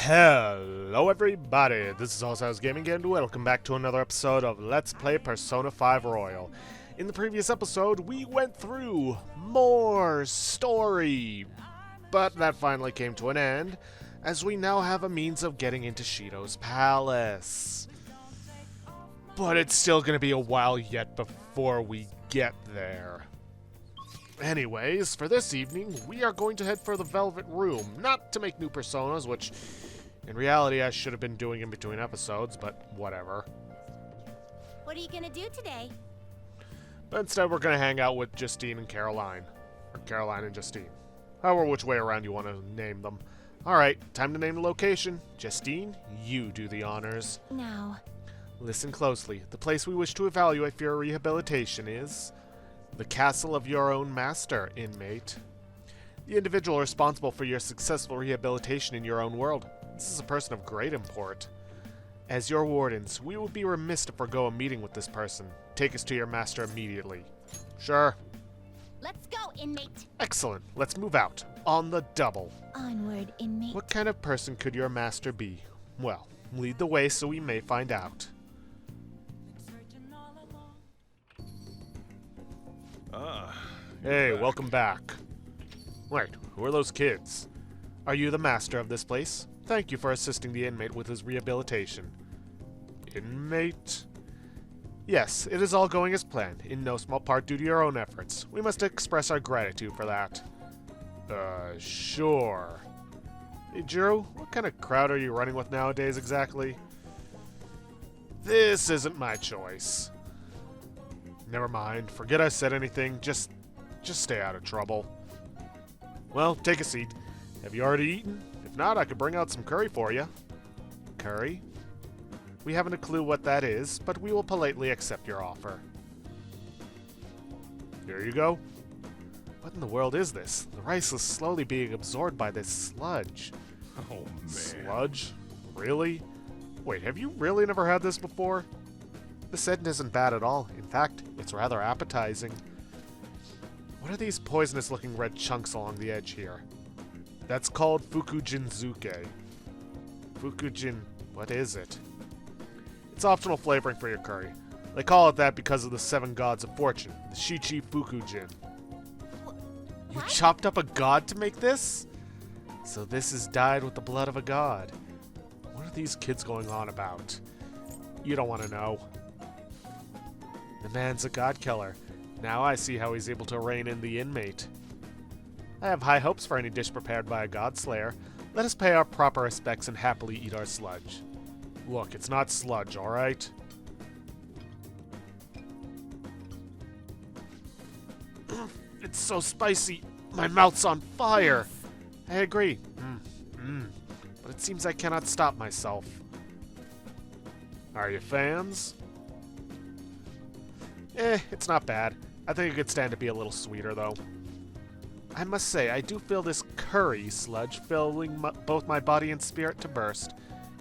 Hello everybody, this is Allstars Gaming and welcome back to another episode of Let's Play Persona 5 Royal. In the previous episode, we went through more story, but that finally came to an end, as we now have a means of getting into Shido's palace. But it's still gonna be a while yet before we get there. Anyways, for this evening, we are going to head for the Velvet Room, not to make new personas, which in reality I should have been doing in between episodes, but whatever. What are you gonna do today? But instead we're going to hang out with Justine and Caroline. Or Caroline and Justine. However which way around you want to name them. Alright, time to name the location. Justine, you do the honors. No. Listen closely. The place we wish to evaluate for your rehabilitation is the castle of your own master, inmate. The individual responsible for your successful rehabilitation in your own world. This is a person of great import. As your wardens, we would be remiss to forego a meeting with this person. Take us to your master immediately. Sure. Let's go, inmate. Excellent. Let's move out. On the double. Onward, inmate. What kind of person could your master be? Well, lead the way so we may find out. Hey, welcome back. Wait, who are those kids? Are you the master of this place? Thank you for assisting the inmate with his rehabilitation. Inmate? Yes, it is all going as planned, in no small part due to your own efforts. We must express our gratitude for that. Sure. Hey, Drew, what kind of crowd are you running with nowadays exactly? This isn't my choice. Never mind, forget I said anything, just stay out of trouble. Well, take a seat. Have you already eaten? If not, I could bring out some curry for you. Curry? We haven't a clue what that is, but we will politely accept your offer. Here you go. What in the world is this? The rice is slowly being absorbed by this sludge. Oh, man. Sludge? Really? Wait, have you really never had this before? The scent isn't bad at all. In fact, it's rather appetizing. What are these poisonous-looking red chunks along the edge here? That's called Fukujinzuke. Fukujin... what is it? It's optional flavoring for your curry. They call it that because of the 7 gods of fortune, the Shichi Fukujin. You chopped up a god to make this? So this is dyed with the blood of a god. What are these kids going on about? You don't want to know. The man's a god killer. Now I see how he's able to rein in the inmate. I have high hopes for any dish prepared by a god slayer. Let us pay our proper respects and happily eat our sludge. Look, it's not sludge, alright? It's so spicy. My mouth's on fire. I agree. But it seems I cannot stop myself. Are you fans? It's not bad. I think it could stand to be a little sweeter, though. I must say, I do feel this curry sludge filling both my body and spirit to burst.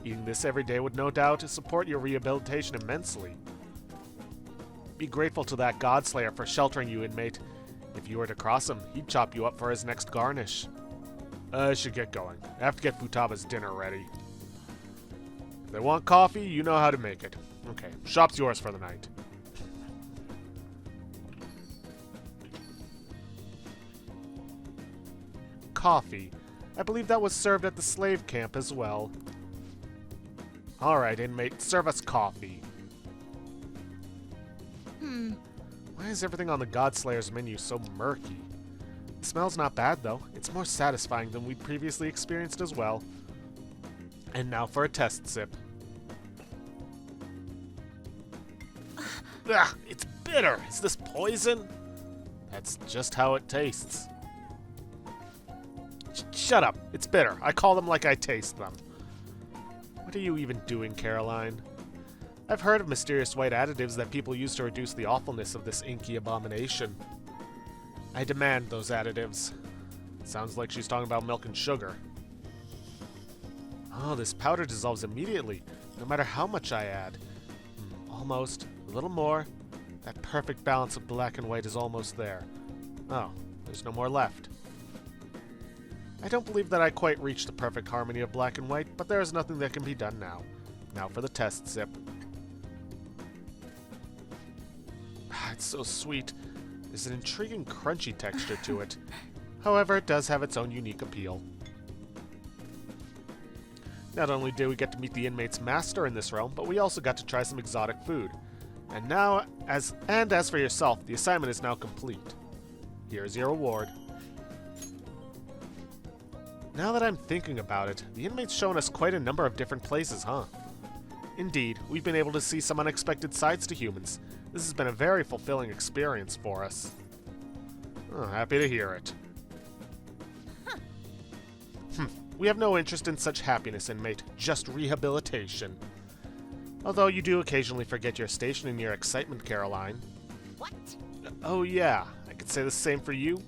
Eating this every day would no doubt support your rehabilitation immensely. Be grateful to that Godslayer for sheltering you, inmate. If you were to cross him, he'd chop you up for his next garnish. I should get going. I have to get Futaba's dinner ready. If they want coffee, you know how to make it. Okay, shop's yours for the night. Coffee. I believe that was served at the slave camp as well. Alright, inmate, serve us coffee. Why is everything on the Godslayer's menu so murky? The smell's not bad, though. It's more satisfying than we'd previously experienced as well. And now for a test sip. Ugh, it's bitter! Is this poison? That's just how it tastes. Shut up. It's bitter. I call them like I taste them. What are you even doing, Caroline? I've heard of mysterious white additives that people use to reduce the awfulness of this inky abomination. I demand those additives. Sounds like she's talking about milk and sugar. Oh, this powder dissolves immediately, no matter how much I add. Almost. A little more. That perfect balance of black and white is almost there. Oh, there's no more left. I don't believe that I quite reached the perfect harmony of black and white, but there is nothing that can be done now. Now for the test sip. It's so sweet. There's an intriguing crunchy texture to it. However, it does have its own unique appeal. Not only did we get to meet the inmate's master in this realm, but we also got to try some exotic food. And as for yourself, the assignment is now complete. Here's your reward. Now that I'm thinking about it, the inmate's shown us quite a number of different places, huh? Indeed, we've been able to see some unexpected sides to humans. This has been a very fulfilling experience for us. Oh, happy to hear it. We have no interest in such happiness, inmate, just rehabilitation. Although you do occasionally forget your station in your excitement, Caroline. What? Oh yeah, I could say the same for you.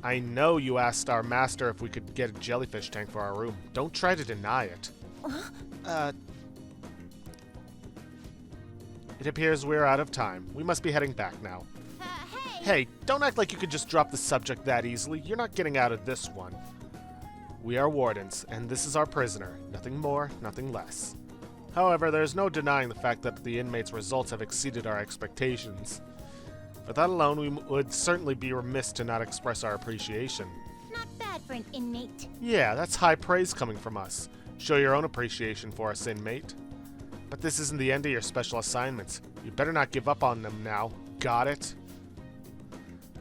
I know you asked our master if we could get a jellyfish tank for our room. Don't try to deny it. It appears we're out of time. We must be heading back now. Hey! Hey, don't act like you could just drop the subject that easily. You're not getting out of this one. We are wardens, and this is our prisoner. Nothing more, nothing less. However, there's no denying the fact that the inmate's results have exceeded our expectations. For that alone, we would certainly be remiss to not express our appreciation. Not bad for an inmate. Yeah, that's high praise coming from us. Show your own appreciation for us, inmate. But this isn't the end of your special assignments. You better not give up on them now. Got it?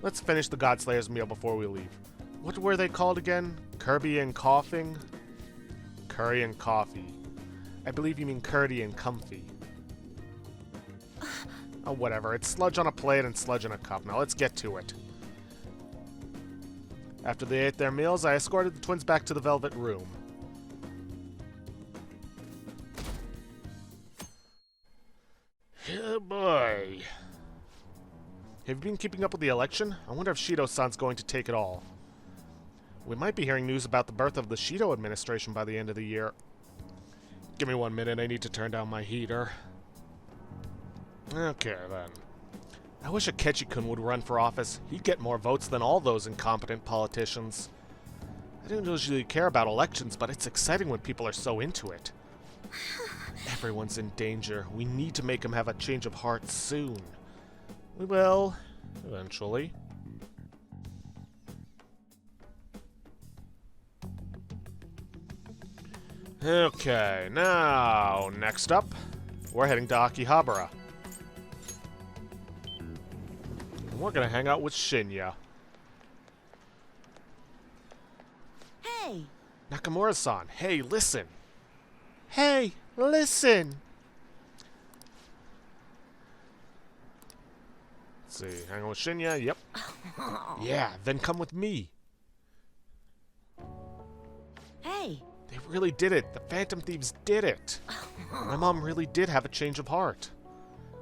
Let's finish the Godslayer's meal before we leave. What were they called again? Kirby and coughing? Curry and coffee. I believe you mean curdy and comfy. Oh, whatever. It's sludge on a plate and sludge in a cup. Now let's get to it. After they ate their meals, I escorted the twins back to the Velvet Room. Oh boy. Have you been keeping up with the election? I wonder if Shido-san's going to take it all. We might be hearing news about the birth of the Shido administration by the end of the year. Give me 1 minute, I need to turn down my heater. Okay, then. I wish Akechi-kun would run for office. He'd get more votes than all those incompetent politicians. I don't usually care about elections, but it's exciting when people are so into it. Everyone's in danger. We need to make him have a change of heart soon. We will, eventually. Okay, now, next up, we're heading to Akihabara. And we're gonna hang out with Shinya. Hey! Nakamura-san, hey, listen! Hey, listen! Let's see, hang out with Shinya, yep. Yeah, then come with me. Hey! They really did it. The Phantom Thieves did it. My mom really did have a change of heart.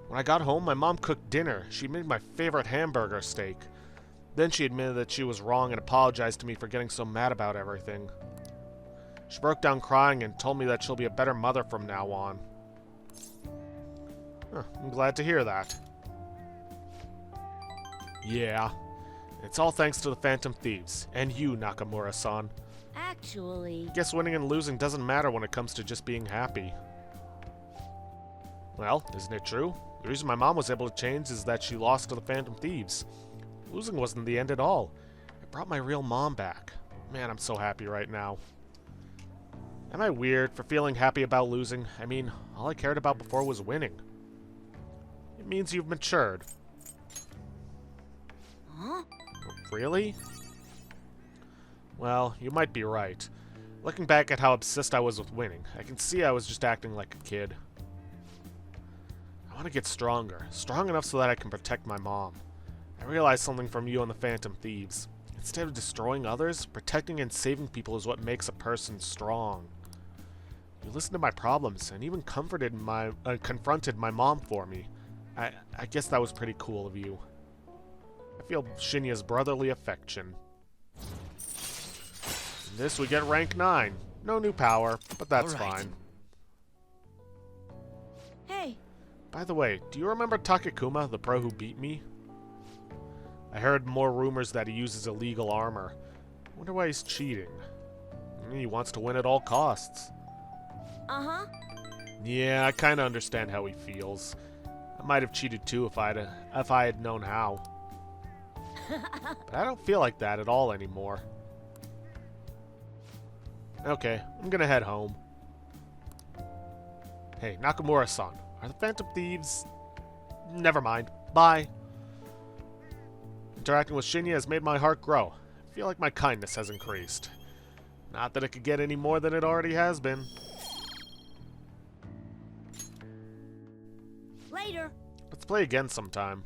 When I got home, my mom cooked dinner. She made my favorite hamburger steak. Then she admitted that she was wrong and apologized to me for getting so mad about everything. She broke down crying and told me that she'll be a better mother from now on. Huh, I'm glad to hear that. Yeah. It's all thanks to the Phantom Thieves. And you, Nakamura-san. Actually... Guess winning and losing doesn't matter when it comes to just being happy. Well, isn't it true? The reason my mom was able to change is that she lost to the Phantom Thieves. Losing wasn't the end at all. It brought my real mom back. Man, I'm so happy right now. Am I weird for feeling happy about losing? I mean, all I cared about before was winning. It means you've matured. Huh? Really? Well, you might be right. Looking back at how obsessed I was with winning, I can see I was just acting like a kid. I want to get stronger. Strong enough so that I can protect my mom. I realized something from you and the Phantom Thieves. Instead of destroying others, protecting and saving people is what makes a person strong. You listened to my problems and even confronted my mom for me. I guess that was pretty cool of you. I feel Shinya's brotherly affection. In this we get rank 9. No new power, but that's fine. Hey! By the way, do you remember Takekuma, the pro who beat me? I heard more rumors that he uses illegal armor. Wonder why he's cheating. He wants to win at all costs. Uh-huh. Yeah, I kind of understand how he feels. I might have cheated too if I had known how. But I don't feel like that at all anymore. Okay, I'm gonna head home. Hey, Nakamura-san, are the Phantom Thieves... Never mind. Bye. Interacting with Shinya has made my heart grow. I feel like my kindness has increased. Not that it could get any more than it already has been. Later. Let's play again sometime.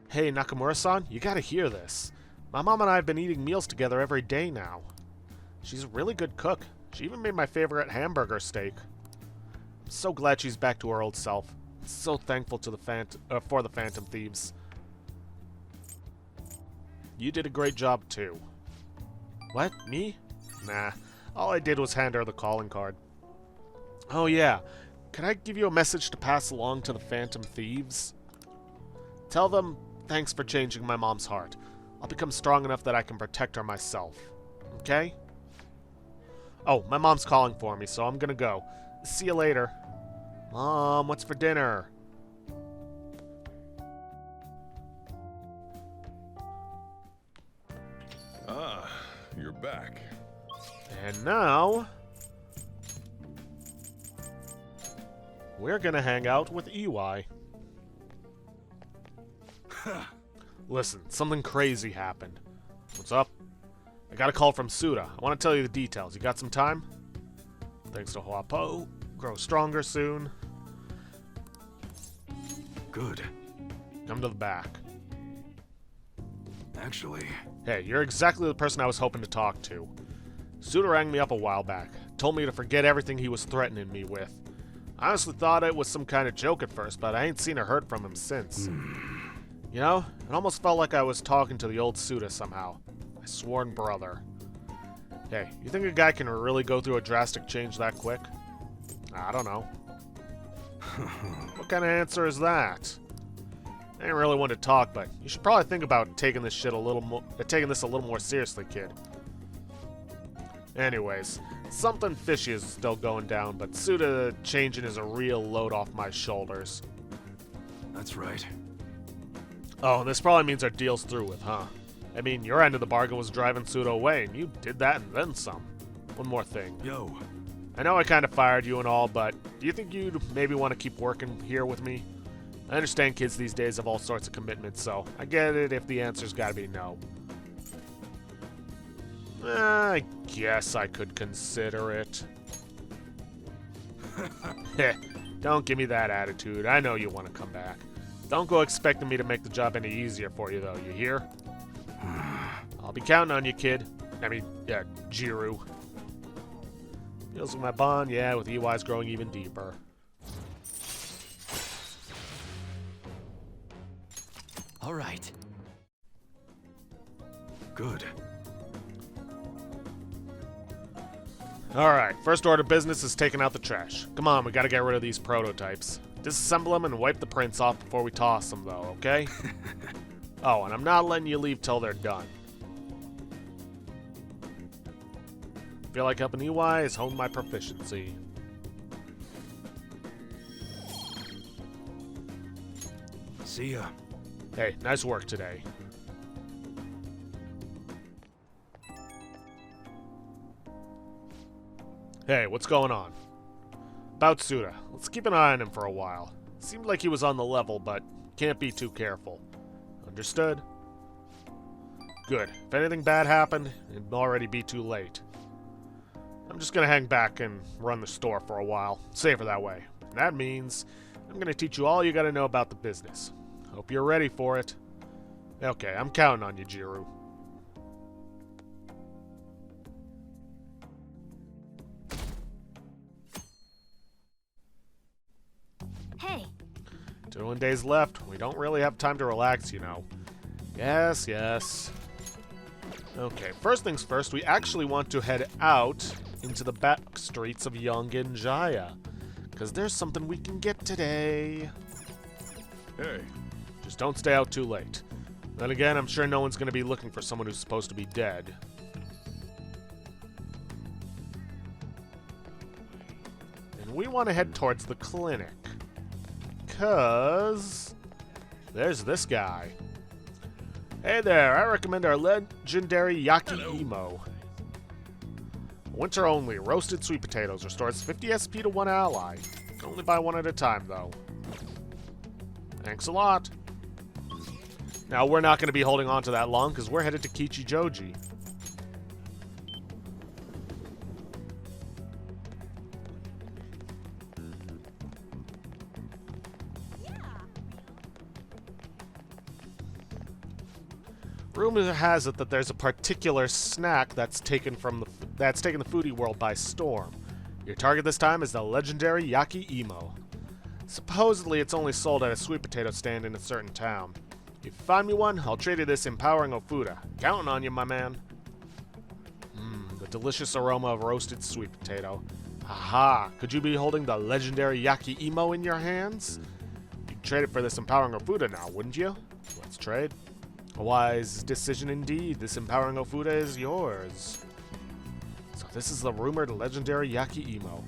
Hey, Nakamura-san, you gotta hear this. My mom and I have been eating meals together every day now. She's a really good cook. She even made my favorite hamburger steak. I'm so glad she's back to her old self. I'm so thankful to for the Phantom Thieves. You did a great job, too. What? Me? Nah. All I did was hand her the calling card. Oh, yeah. Could I give you a message to pass along to the Phantom Thieves? Tell them thanks for changing my mom's heart. I'll become strong enough that I can protect her myself. Okay? Oh, my mom's calling for me, so I'm gonna go. See you later. Mom, what's for dinner? Ah, you're back. And now... we're gonna hang out with EY. Listen, something crazy happened. What's up? I got a call from Suda. I want to tell you the details. You got some time? Thanks to Huapo. Grow stronger soon. Good. Come to the back. Actually, Hey, you're exactly the person I was hoping to talk to. Suda rang me up a while back. Told me to forget everything he was threatening me with. I honestly thought it was some kind of joke at first, but I ain't seen or heard from him since. You know, it almost felt like I was talking to the old Suda somehow. My sworn brother. Hey, you think a guy can really go through a drastic change that quick? I don't know. What kind of answer is that? I ain't really one to talk, but you should probably think about taking this a little more seriously, kid. Anyways, something fishy is still going down, but Suda changing is a real load off my shoulders. that's right. Oh, this probably means our deal's through with, huh? I mean, your end of the bargain was driving Suda away, and you did that and then some. One more thing. Yo, I know I kind of fired you and all, but do you think you'd maybe want to keep working here with me? I understand kids these days have all sorts of commitments, so I get it if the answer's gotta be no. I guess I could consider it. Heh, don't give me that attitude. I know you want to come back. Don't go expecting me to make the job any easier for you, though, you hear? I'll be counting on you, kid. I mean, yeah, Jiru. Feels like my bond, yeah, with EY's growing even deeper. all right. Good. Alright, first order of business is taking out the trash. Come on, we gotta get rid of these prototypes. Disassemble them and wipe the prints off before we toss them, though, okay? Oh, and I'm not letting you leave till they're done. Feel like helping EY has honed my proficiency. See ya. Hey, nice work today. Hey, what's going on? About Suda. Let's keep an eye on him for a while. Seemed like he was on the level, but can't be too careful. Understood? Good. If anything bad happened, it'd already be too late. I'm just gonna hang back and run the store for a while. Safer that way. And that means I'm gonna teach you all you gotta know about the business. Hope you're ready for it. Okay, I'm counting on you, Jiru. Hey. 21 days left. We don't really have time to relax, you know. Yes, yes. Okay, first things first, we actually want to head out into the back streets of Yongen Jaya. Because there's something we can get today. Hey, Just don't stay out too late. Then again, I'm sure no one's going to be looking for someone who's supposed to be dead. And we want to head towards the clinic. 'Cause there's this guy. Hey there, I recommend our legendary Yaki Emo. Winter only, roasted sweet potatoes, restores 50 SP to one ally. Only buy one at a time, though. Thanks a lot. Now, we're not going to be holding on to that long, because we're headed to Kichijoji. Rumor has it that there's a particular snack that's taken the foodie world by storm. Your target this time is the legendary Yaki Emo. Supposedly, it's only sold at a sweet potato stand in a certain town. If you find me one, I'll trade you this empowering Ofuda. Counting on you, my man. The delicious aroma of roasted sweet potato. Haha, could you be holding the legendary Yaki Emo in your hands? You'd trade it for this empowering Ofuda now, wouldn't you? Let's trade. A wise decision indeed. This empowering Ofuda is yours. So this is the rumored legendary Yaki Emo.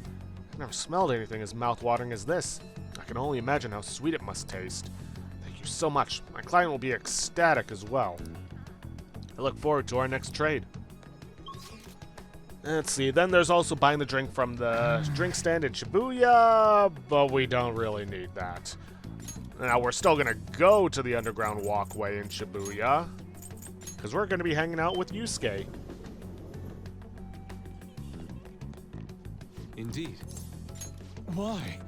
I've never smelled anything as mouth-watering as this. I can only imagine how sweet it must taste. Thank you so much. My client will be ecstatic as well. I look forward to our next trade. Let's see, then there's also buying the drink from the drink stand in Shibuya, but we don't really need that. Now, we're still going to go to the underground walkway in Shibuya, because we're going to be hanging out with Yusuke. Indeed. why?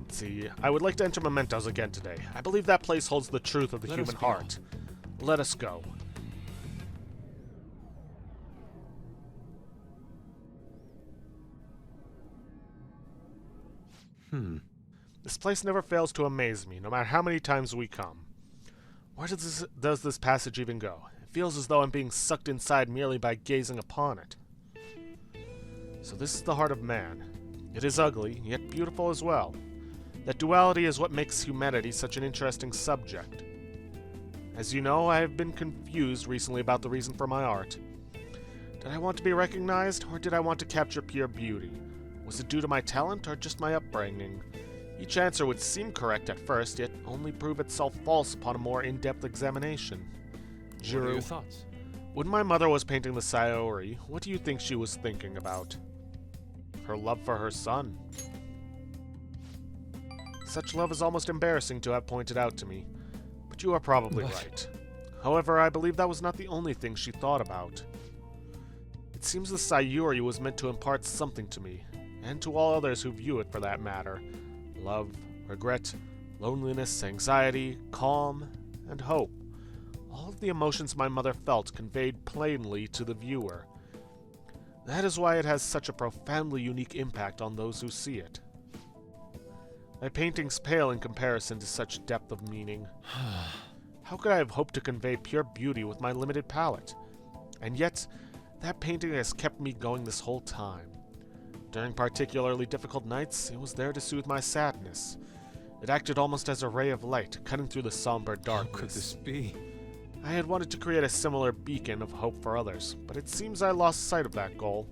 Let's see, I would like to enter Mementos again today. I believe that place holds the truth of the Let us human go. heart. Let us go. This place never fails to amaze me, no matter how many times we come. Where does this passage even go? It feels as though I'm being sucked inside merely by gazing upon it. So this is the heart of man. It is ugly, yet beautiful as well. That duality is what makes humanity such an interesting subject. As you know, I have been confused recently about the reason for my art. Did I want to be recognized, or did I want to capture pure beauty? Was it due to my talent, or just my upbringing? Each answer would seem correct at first, yet only prove itself false upon a more in-depth examination. What are Jiro, your thoughts? when my mother was painting the Sayori, what do you think she was thinking about? Her love for her son. Such love is almost embarrassing to have pointed out to me, but you are probably right. However, I believe that was not the only thing she thought about. It seems the Sayuri was meant to impart something to me, and to all others who view it for that matter. Love, regret, loneliness, anxiety, calm, and hope. All of the emotions my mother felt conveyed plainly to the viewer. That is why it has such a profoundly unique impact on those who see it. My paintings pale in comparison to such depth of meaning. How could I have hoped to convey pure beauty with my limited palette? And yet, that painting has kept me going this whole time. During particularly difficult nights, it was there to soothe my sadness. It acted almost as a ray of light, cutting through the somber darkness. How could this be? I had wanted to create a similar beacon of hope for others, but it seems I lost sight of that goal.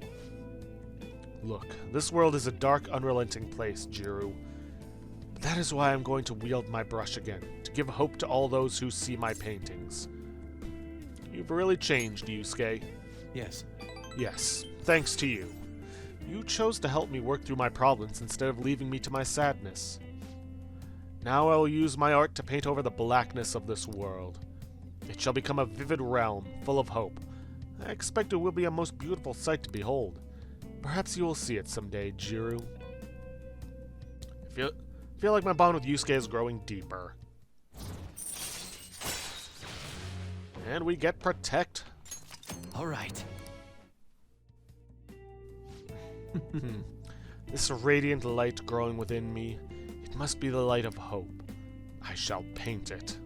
Look, this world is a dark, unrelenting place, Jiro. But that is why I'm going to wield my brush again, to give hope to all those who see my paintings. You've really changed, Yusuke. Yes. Yes, thanks to you. You chose to help me work through my problems instead of leaving me to my sadness. Now I will use my art to paint over the blackness of this world. It shall become a vivid realm, full of hope. I expect it will be a most beautiful sight to behold. Perhaps you will see it someday, Jiro. I feel like my bond with Yusuke is growing deeper. And we get Protect. All right. This radiant light growing within me, it must be the light of hope. I shall paint it.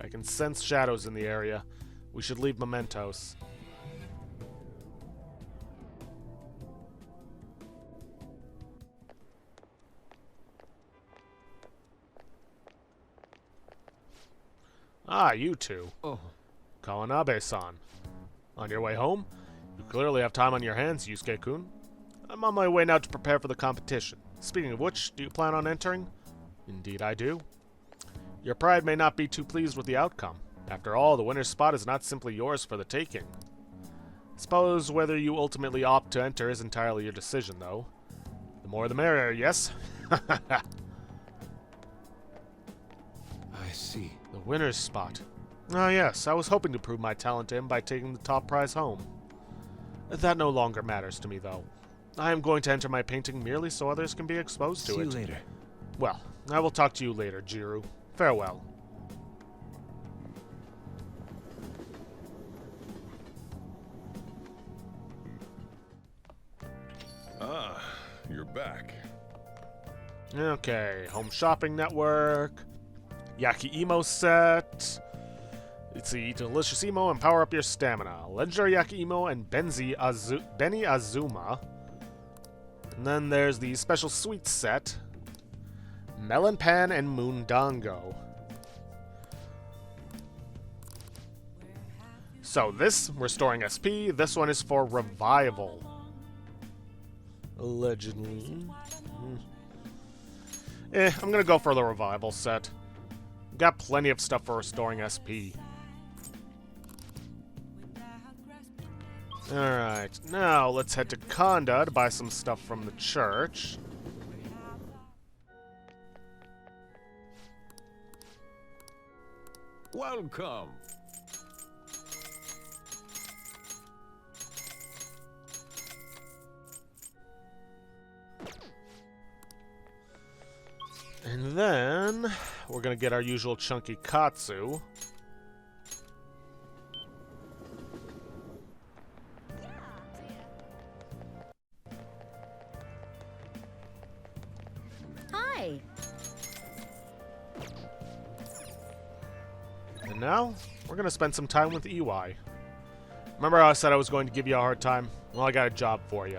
I can sense shadows in the area. We should leave Mementos. Ah, you two. Oh. Kawanabe-san. On your way home? You clearly have time on your hands, Yusuke-kun. I'm on my way now to prepare for the competition. Speaking of which, do you plan on entering? Indeed I do. Your pride may not be too pleased with the outcome. After all, the winner's spot is not simply yours for the taking. Suppose whether you ultimately opt to enter is entirely your decision, though. The more the merrier, yes? I see. The winner's spot. Ah, yes, I was hoping to prove my talent to him by taking the top prize home. That no longer matters to me, though. I am going to enter my painting merely so others can be exposed to See it. you later. Well, I will talk to you later, Jiru. Farewell. Ah, you're back. Okay, Home Shopping Network. Yaki Emo set. Let's see, Delicious Emo and power up your stamina. Legendary Yaki Emo and Benny Azuma. And then there's the special sweet set. Melon Pan and Moondongo. So this, restoring SP. This one is for Revival. Allegedly. I'm gonna go for the Revival set. Got plenty of stuff for restoring SP. Alright, now let's head to Konda to buy some stuff from the church. Welcome. And then we're gonna get our usual chunky katsu. Hi. And now we're gonna spend some time with EY. Remember how I said I was going to give you a hard time? Well, I got a job for you.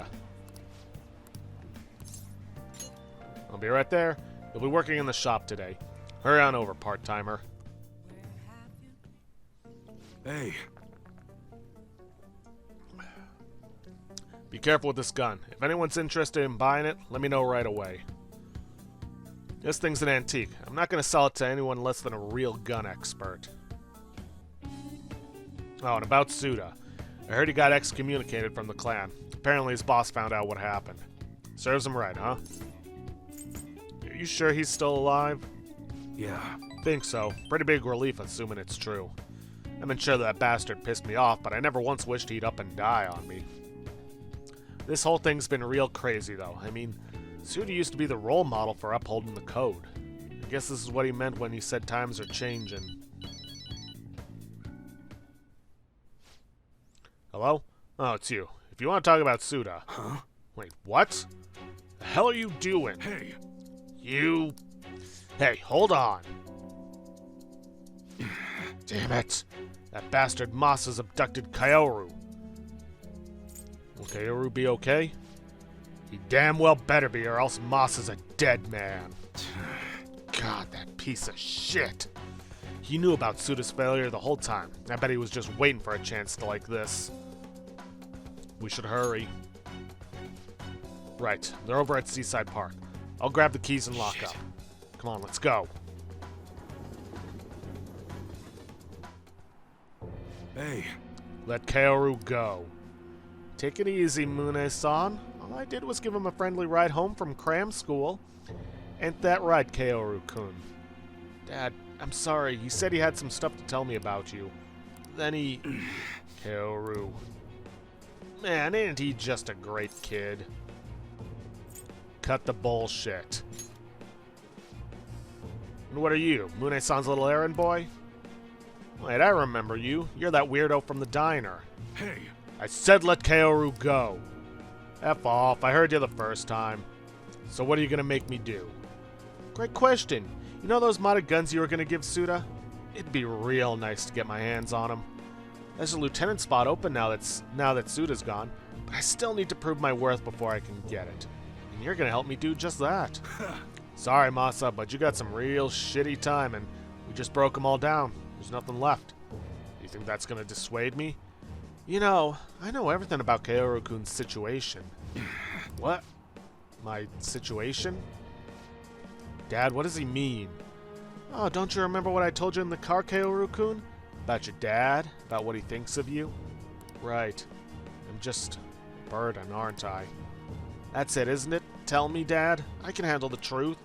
I'll be right there. You'll be working in the shop today. Hurry on over, part-timer. Hey. Be careful with this gun. If anyone's interested in buying it, let me know right away. This thing's an antique. I'm not going to sell it to anyone less than a real gun expert. Oh, and about Suda. I heard he got excommunicated from the clan. Apparently his boss found out what happened. Serves him right, huh? Are you sure he's still alive? Yeah. Think so. Pretty big relief, assuming it's true. I've been sure that bastard pissed me off, but I never once wished he'd up and die on me. This whole thing's been real crazy, though. I mean, Suda used to be the role model for upholding the code. I guess this is what he meant when he said times are changing. Hello? Oh, it's you. If you want to talk about Suda... Huh? Wait, what? The hell are you doing? Hey. You... Hey, hold on. Damn it. That bastard Moss has abducted Kaoru. Will Kaoru be okay? He damn well better be, or else Moss is a dead man. God, that piece of shit. He knew about Suda's failure the whole time. I bet he was just waiting for a chance to like this. We should hurry. Right, they're over at Seaside Park. I'll grab the keys and lock up. Come on, let's go. Hey. Let Kaoru go. Take it easy, Mune-san. All I did was give him a friendly ride home from cram school. Ain't that right, Kaoru-kun? Dad, I'm sorry. He said he had some stuff to tell me about you. Then he... Kaoru. Man, ain't he just a great kid? Cut the bullshit. And what are you, Mune-san's little errand boy? Wait, I remember you. You're that weirdo from the diner. Hey. I said let Kaoru go. F off, I heard you the first time. So what are you gonna make me do? Great question. You know those modded guns you were gonna give Suda? It'd be real nice to get my hands on them. There's a lieutenant spot open now that Suda's gone, but I still need to prove my worth before I can get it. And you're gonna help me do just that. Sorry, Masa, but you got some real shitty time, and we just broke them all down. There's nothing left. You think that's gonna dissuade me? You know, I know everything about Kaoru-kun's situation. What? My situation? Dad, what does he mean? Oh, don't you remember what I told you in the car, Kaoru-kun? About your dad? About what he thinks of you? Right. I'm just a burden, aren't I? That's it, isn't it? Tell me, Dad. I can handle the truth.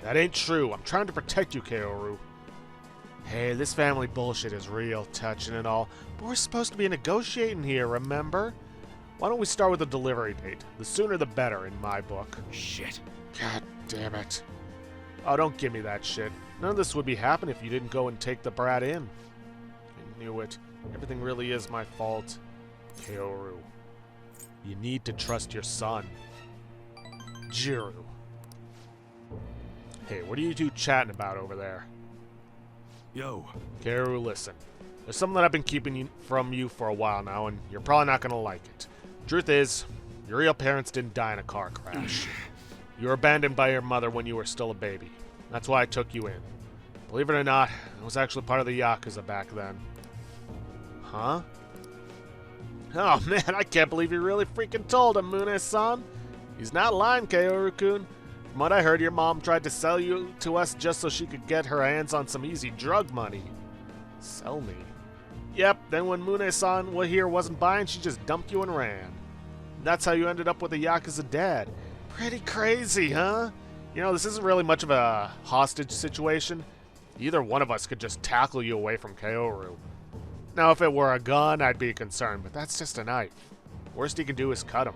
That ain't true. I'm trying to protect you, Kaoru. Hey, this family bullshit is real, touching and all, but we're supposed to be negotiating here, remember? Why don't we start with a delivery date? The sooner the better, in my book. Shit. God damn it. Oh, don't give me that shit. None of this would be happening if you didn't go and take the brat in. I knew it. Everything really is my fault. Kaoru. You need to trust your son. Jiru. Hey, what are you two chatting about over there? Yo. Kaoru, listen. There's something that I've been keeping from you for a while now, and you're probably not going to like it. Truth is, your real parents didn't die in a car crash. You were abandoned by your mother when you were still a baby. That's why I took you in. Believe it or not, I was actually part of the Yakuza back then. Huh? Oh man, I can't believe you really freaking told him, Mune-san. He's not lying, Kaoru-kun. From what I heard, your mom tried to sell you to us just so she could get her hands on some easy drug money. Sell me? Yep, then when Mune-san here wasn't buying, she just dumped you and ran. That's how you ended up with a Yakuza dad. Pretty crazy, huh? You know, this isn't really much of a hostage situation. Either one of us could just tackle you away from Kaoru. Now, if it were a gun, I'd be concerned, but that's just a knife. Worst he can do is cut him.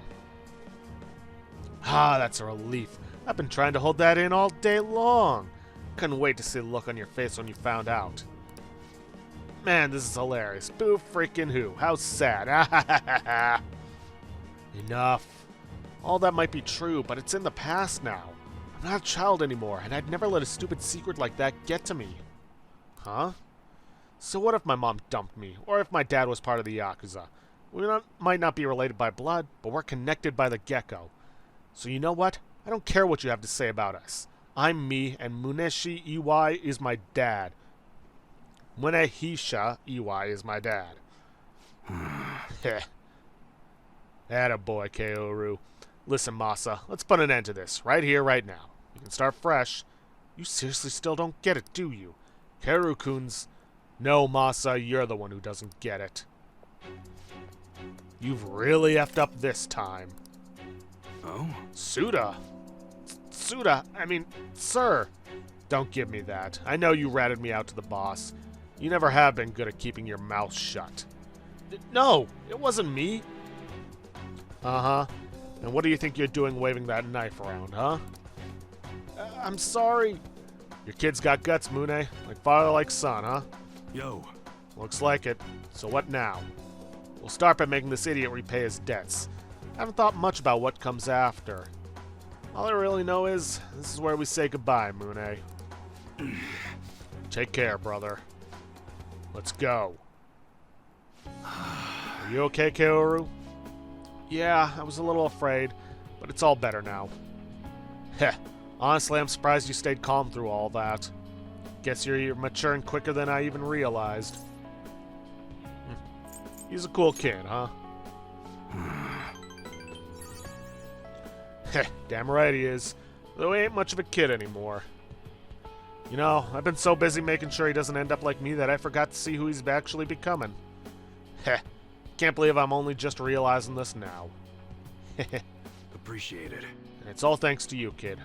Ah, that's a relief. I've been trying to hold that in all day long. Couldn't wait to see the look on your face when you found out. Man, this is hilarious. Boo freaking who. How sad. Enough. All that might be true, but it's in the past now. I'm not a child anymore, and I'd never let a stupid secret like that get to me. Huh? So what if my mom dumped me, or if my dad was part of the Yakuza? Might not be related by blood, but we're connected by the gecko. So you know what? I don't care what you have to say about us. I'm me, and Muneshi Iwai is my dad. Munehisha Iwai is my dad. Heh. Attaboy, Kaoru. Listen, Masa, let's put an end to this, right here, right now. You can start fresh. You seriously still don't get it, do you? Kaoru-kun's... No, Masa, you're the one who doesn't get it. You've really effed up this time. Oh? Suda? Suda? I mean, sir. Don't give me that. I know you ratted me out to the boss. You never have been good at keeping your mouth shut. No, it wasn't me. Uh-huh. And what do you think you're doing waving that knife around, huh? I'm sorry. Your kid's got guts, Mune. Like father, like son, huh? Yo. Looks like it. So what now? We'll start by making this idiot repay his debts. I haven't thought much about what comes after. All I really know is, this is where we say goodbye, Mune. Take care, brother. Let's go. Are you okay, Kaoru? Yeah, I was a little afraid, but it's all better now. Heh. Honestly, I'm surprised you stayed calm through all that. Guess you're maturing quicker than I even realized. He's a cool kid, huh? Heh, damn right he is. Though he ain't much of a kid anymore. You know, I've been so busy making sure he doesn't end up like me that I forgot to see who he's actually becoming. Heh, can't believe I'm only just realizing this now. Appreciate it. And it's all thanks to you, kid.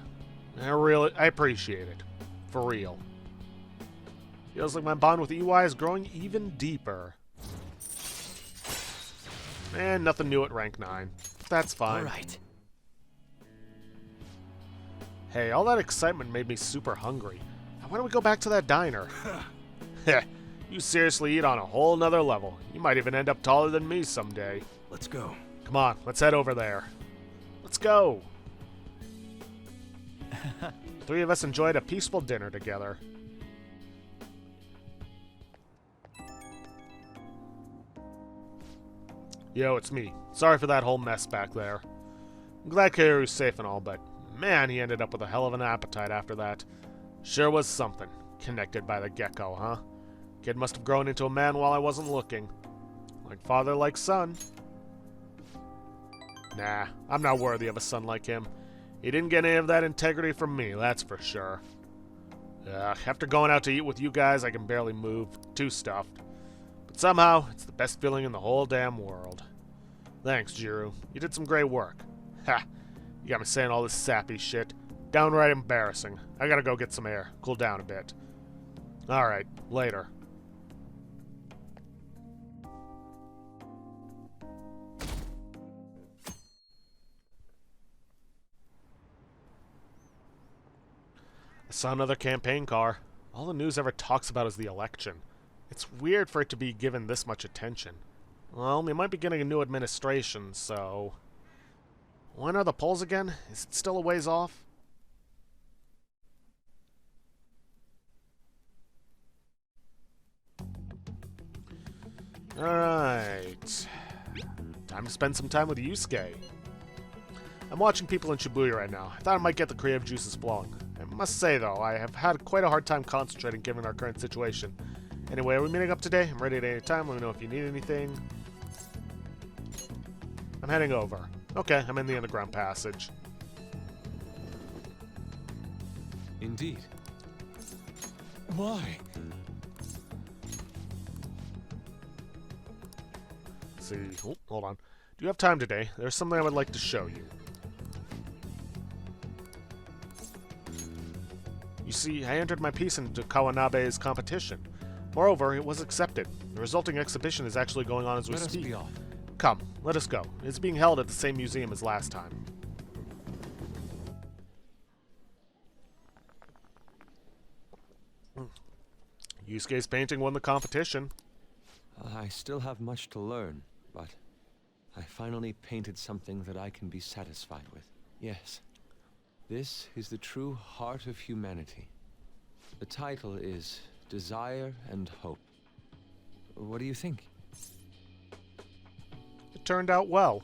I appreciate it. For real. Feels like my bond with EY is growing even deeper. And nothing new at rank 9. That's fine. All right. Hey, all that excitement made me super hungry. Why don't we go back to that diner? Heh, you seriously eat on a whole nother level. You might even end up taller than me someday. Let's go. Come on, let's head over there. Let's go. Three of us enjoyed a peaceful dinner together. Yo, it's me. Sorry for that whole mess back there. I'm glad Kaoru's safe and all, but man, he ended up with a hell of an appetite after that. Sure was something. Connected by the gecko, huh? Kid must have grown into a man while I wasn't looking. Like father, like son. Nah, I'm not worthy of a son like him. He didn't get any of that integrity from me, that's for sure. After going out to eat with you guys, I can barely move. Too stuffed. But somehow, it's the best feeling in the whole damn world. Thanks, Jiru. You did some great work. Ha! You got me saying all this sappy shit. Downright embarrassing. I gotta go get some air. Cool down a bit. Alright, later. I saw another campaign car. All the news ever talks about is the election. It's weird for it to be given this much attention. Well, we might be getting a new administration, so... When are the polls again? Is it still a ways off? Alright. Time to spend some time with Yusuke. I'm watching people in Shibuya right now. I thought I might get the creative juices flowing. I must say, though, I have had quite a hard time concentrating given our current situation. Anyway, are we meeting up today? I'm ready at any time. Let me know if you need anything. I'm heading over. Okay, I'm in the underground passage. Indeed. Why? Let's see. Oh, hold on. Do you have time today? There's something I would like to show you. You see, I entered my piece into Kawanabe's competition. Moreover, it was accepted. The resulting exhibition is actually going on as we Let us speak. be off. Come, let us go. It's being held at the same museum as last time. Yusuke's painting won the competition. I still have much to learn, but I finally painted something that I can be satisfied with. Yes, this is the true heart of humanity. The title is Desire and Hope. What do you think? It turned out well.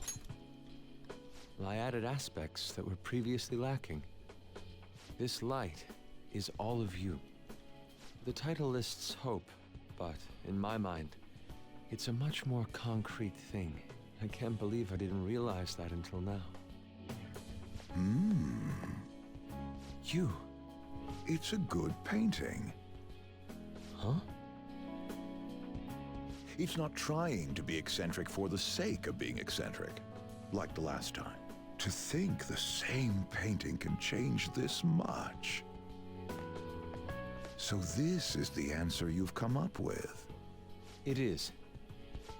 I added aspects that were previously lacking. This light is all of you. The title lists hope, but in my mind, it's a much more concrete thing. I can't believe I didn't realize that until now. You. It's a good painting. Huh? It's not trying to be eccentric for the sake of being eccentric, like the last time. To think the same painting can change this much. So this is the answer you've come up with. It is.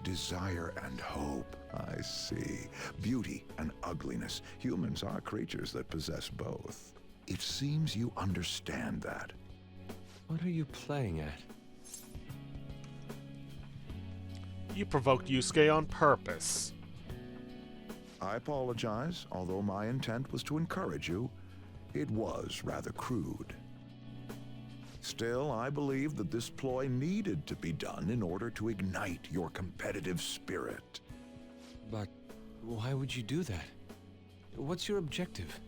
Desire and hope. I see. Beauty and ugliness. Humans are creatures that possess both. It seems you understand that. What are you playing at? You provoked Yusuke on purpose. I apologize, although my intent was to encourage you. It was rather crude. Still, I believe that this ploy needed to be done in order to ignite your competitive spirit. But why would you do that? What's your objective?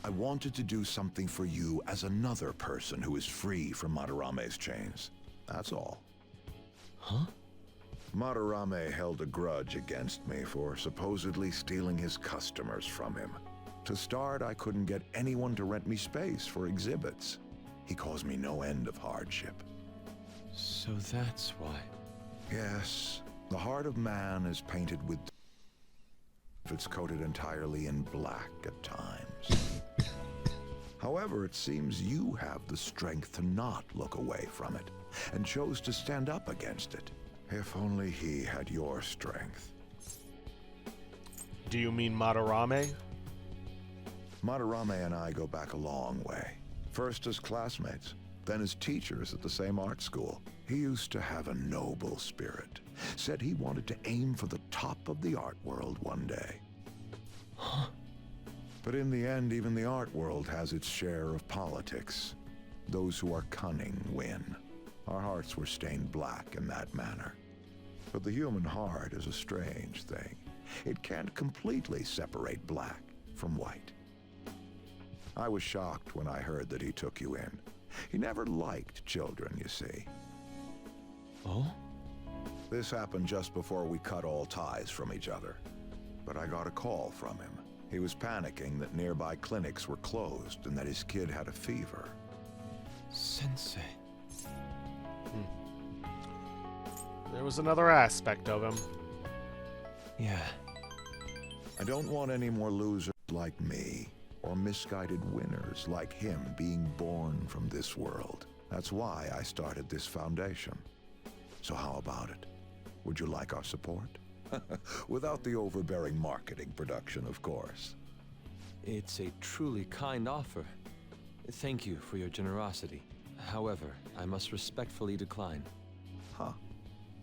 I wanted to do something for you as another person who is free from Madarame's chains. That's all. Huh? Madarame held a grudge against me for supposedly stealing his customers from him. To start, I couldn't get anyone to rent me space for exhibits. He caused me no end of hardship. So that's why. Yes, the heart of man is painted with... It's coated entirely in black at times. However, it seems you have the strength to not look away from it, and chose to stand up against it. If only he had your strength. Do you mean Madarame? Madarame and I go back a long way. First as classmates, then as teachers at the same art school. He used to have a noble spirit. Said he wanted to aim for the top of the art world one day. Huh? But in the end, even the art world has its share of politics. Those who are cunning win. Our hearts were stained black in that manner. But the human heart is a strange thing. It can't completely separate black from white. I was shocked when I heard that he took you in. He never liked children, you see. Oh? This happened just before we cut all ties from each other. But I got a call from him. He was panicking that nearby clinics were closed and that his kid had a fever. Sensei. There was another aspect of him. Yeah. I don't want any more losers like me, or misguided winners like him being born from this world. That's why I started this foundation. So how about it? Would you like our support? Without the overbearing marketing production, of course. It's a truly kind offer. Thank you for your generosity. However, I must respectfully decline. Huh.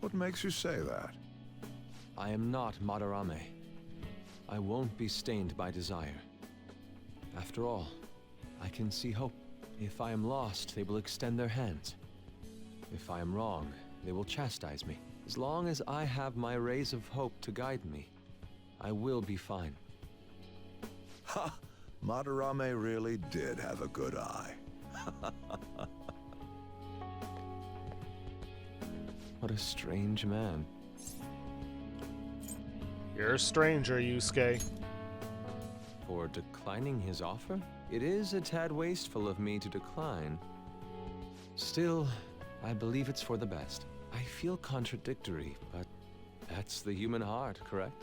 What makes you say that? I am not Madarame. I won't be stained by desire. After all, I can see hope. If I am lost, they will extend their hands. If I am wrong, they will chastise me. As long as I have my rays of hope to guide me, I will be fine. Ha! Madarame really did have a good eye. What a strange man. You're a stranger, Yusuke. For declining his offer? It is a tad wasteful of me to decline. Still, I believe it's for the best. I feel contradictory, but that's the human heart, correct?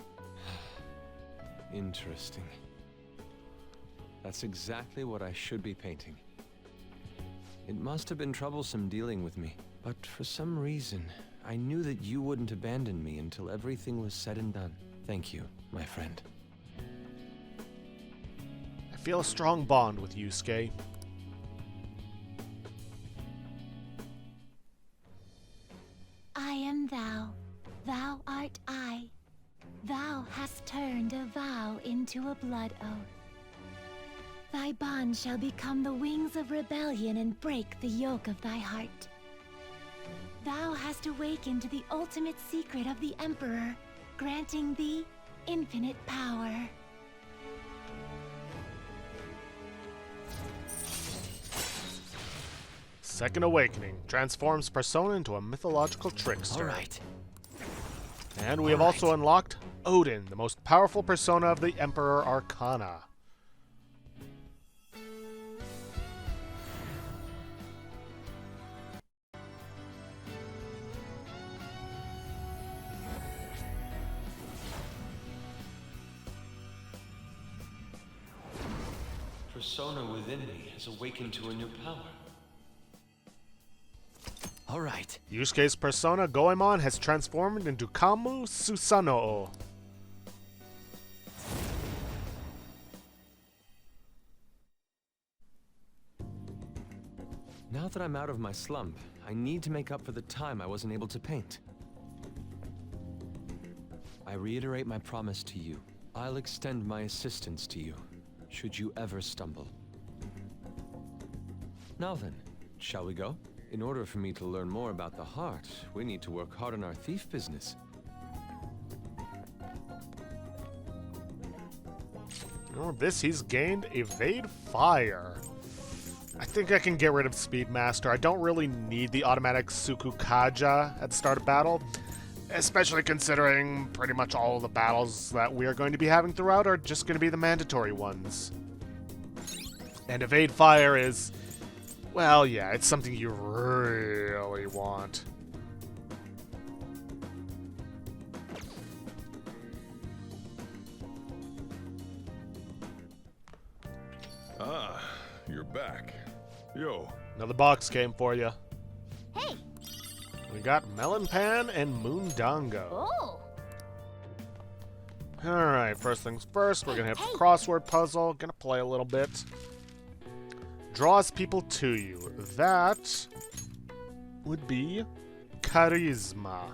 Interesting. That's exactly what I should be painting. It must have been troublesome dealing with me, but for some reason, I knew that you wouldn't abandon me until everything was said and done. Thank you, my friend. I feel a strong bond with Yusuke. I am thou, thou art I. Thou hast turned a vow into a blood oath. Thy bond shall become the wings of rebellion and break the yoke of thy heart. Thou hast awakened the ultimate secret of the Emperor, granting thee infinite power. Second Awakening transforms Persona into a mythological trickster. All right. And we have also unlocked Odin, the most powerful persona of the Emperor Arcana. Persona within me has awakened to a new power. All right. Yusuke's persona, Goemon, has transformed into Kamu Susanoo. Now that I'm out of my slump, I need to make up for the time I wasn't able to paint. I reiterate my promise to you. I'll extend my assistance to you, should you ever stumble. Now then, shall we go? In order for me to learn more about the heart, we need to work hard on our thief business. With this, he's gained Evade Fire. I think I can get rid of Speedmaster. I don't really need the automatic Sukukaja at the start of battle, especially considering pretty much all of the battles that we are going to be having throughout are just going to be the mandatory ones. And Evade Fire is, well, yeah, it's something you really want. Ah, you're back. Yo, Another box came for you. Hey! We got Melon Pan and Moondongo. Oh! Alright, first things first, we're gonna have Hey. the crossword puzzle. Gonna play a little bit. Draws people to you. That would be charisma.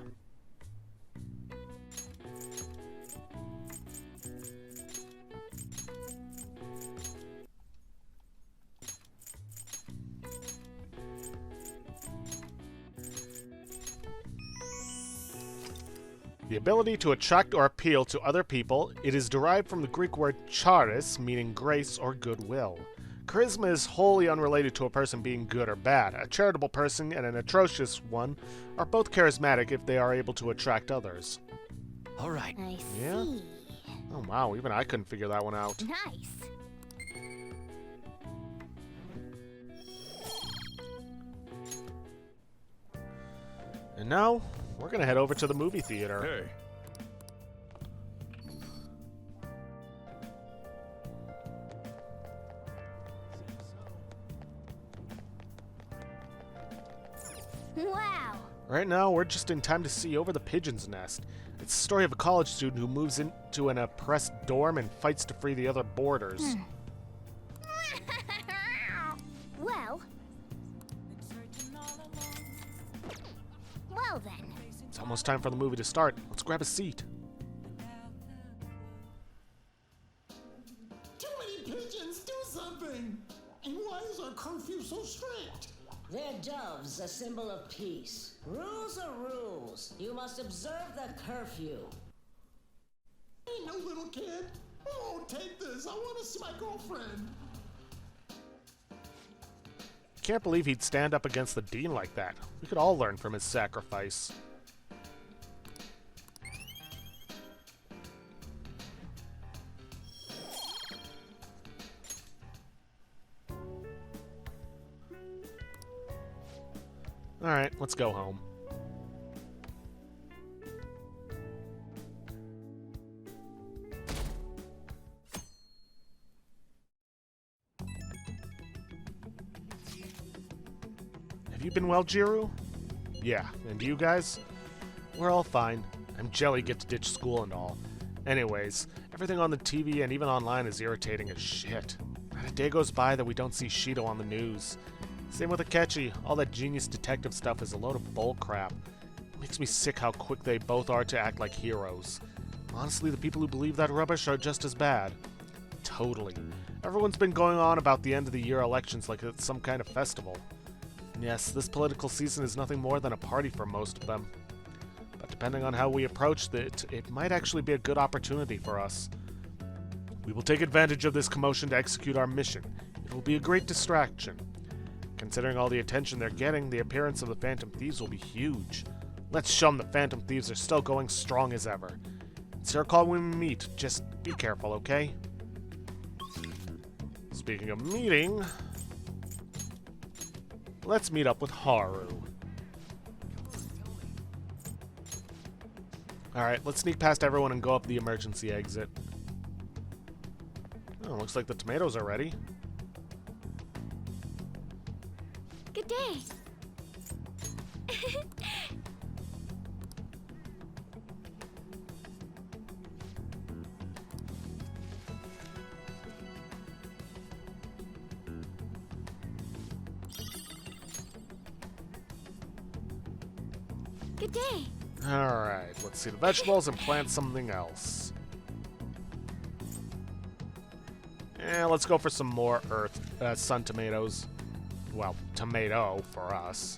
The ability to attract or appeal to other people, it is derived from the Greek word charis, meaning grace or goodwill. Charisma is wholly unrelated to a person being good or bad. A charitable person and an atrocious one are both charismatic if they are able to attract others. All right. I Yeah? see. Oh wow, even I couldn't figure that one out. Nice. And now, we're gonna head over to the movie theater. Hey, Wow. Right now, we're just in time to see Over the Pigeon's Nest. It's the story of a college student who moves into an oppressed dorm and fights to free the other boarders. Well. Well then. It's almost time for the movie to start. Let's grab a seat. Too many pigeons, do something! And why is our curfew so strict? They're doves, a symbol of peace. Rules are rules. You must observe the curfew. Ain't no little kid. Oh, take this. I want to see my girlfriend. Can't believe he'd stand up against the dean like that. We could all learn from his sacrifice. Alright, let's go home. Have you been well, Jiru? Yeah, and you guys? We're all fine. I'm jelly get to ditch school and all. Anyways, everything on the TV and even online is irritating as shit. Not a day goes by that we don't see Shido on the news. Same with Akechi. All that genius detective stuff is a load of bullcrap. It makes me sick how quick they both are to act like heroes. Honestly, the people who believe that rubbish are just as bad. Totally. Everyone's been going on about the end of the year elections like it's some kind of festival. Yes, this political season is nothing more than a party for most of them. But depending on how we approach it, it might actually be a good opportunity for us. We will take advantage of this commotion to execute our mission. It will be a great distraction. Considering all the attention they're getting, the appearance of the Phantom Thieves will be huge. Let's show them the Phantom Thieves are still going strong as ever. It's your call when we meet. Just be careful, okay? Speaking of meeting, let's meet up with Haru. Alright, let's sneak past everyone and go up the emergency exit. Oh, looks like the tomatoes are ready. Good day. Good day. Alright, let's see the vegetables and plant something else. Yeah, let's go for some more sun tomatoes. Well, tomato for us.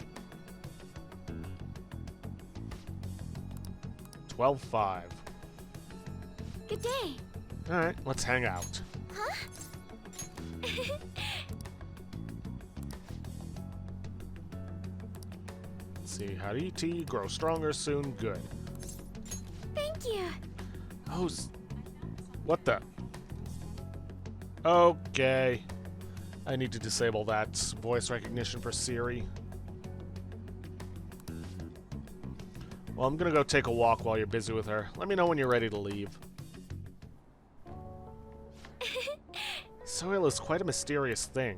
12-5. Good day. Alright, let's hang out. Huh? Let's see, how do you tea? Grow stronger soon. Good. Thank you. Oh, what the? Okay. I need to disable that voice recognition for Siri. Well, I'm gonna go take a walk while you're busy with her. Let me know when you're ready to leave. Soil is quite a mysterious thing.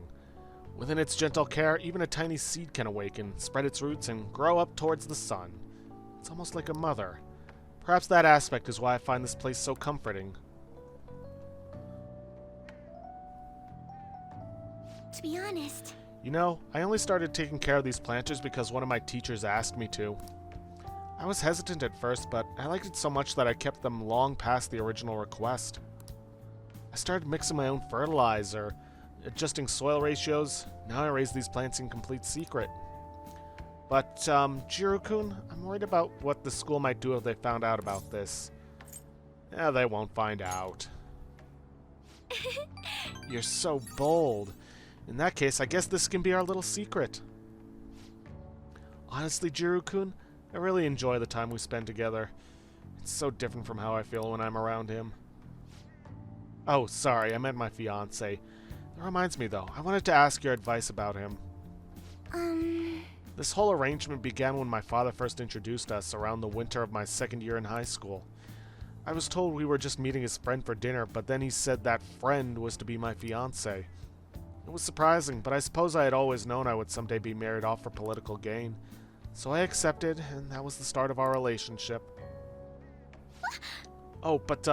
Within its gentle care, even a tiny seed can awaken, spread its roots, and grow up towards the sun. It's almost like a mother. Perhaps that aspect is why I find this place so comforting. To be honest, You know, I only started taking care of these planters because one of my teachers asked me to. I was hesitant at first, but I liked it so much that I kept them long past the original request. I started mixing my own fertilizer, adjusting soil ratios. Now I raise these plants in complete secret. But, Jiru-kun, I'm worried about what the school might do if they found out about this. They won't find out. You're so bold. In that case, I guess this can be our little secret. Honestly, Jiru-kun, I really enjoy the time we spend together. It's so different from how I feel when I'm around him. Oh, sorry, I meant my fiancé. That reminds me, though, I wanted to ask your advice about him. This whole arrangement began when my father first introduced us around the winter of my second year in high school. I was told we were just meeting his friend for dinner, but then he said that friend was to be my fiancé. It was surprising, but I suppose I had always known I would someday be married off for political gain. So I accepted, and that was the start of our relationship. Oh, but,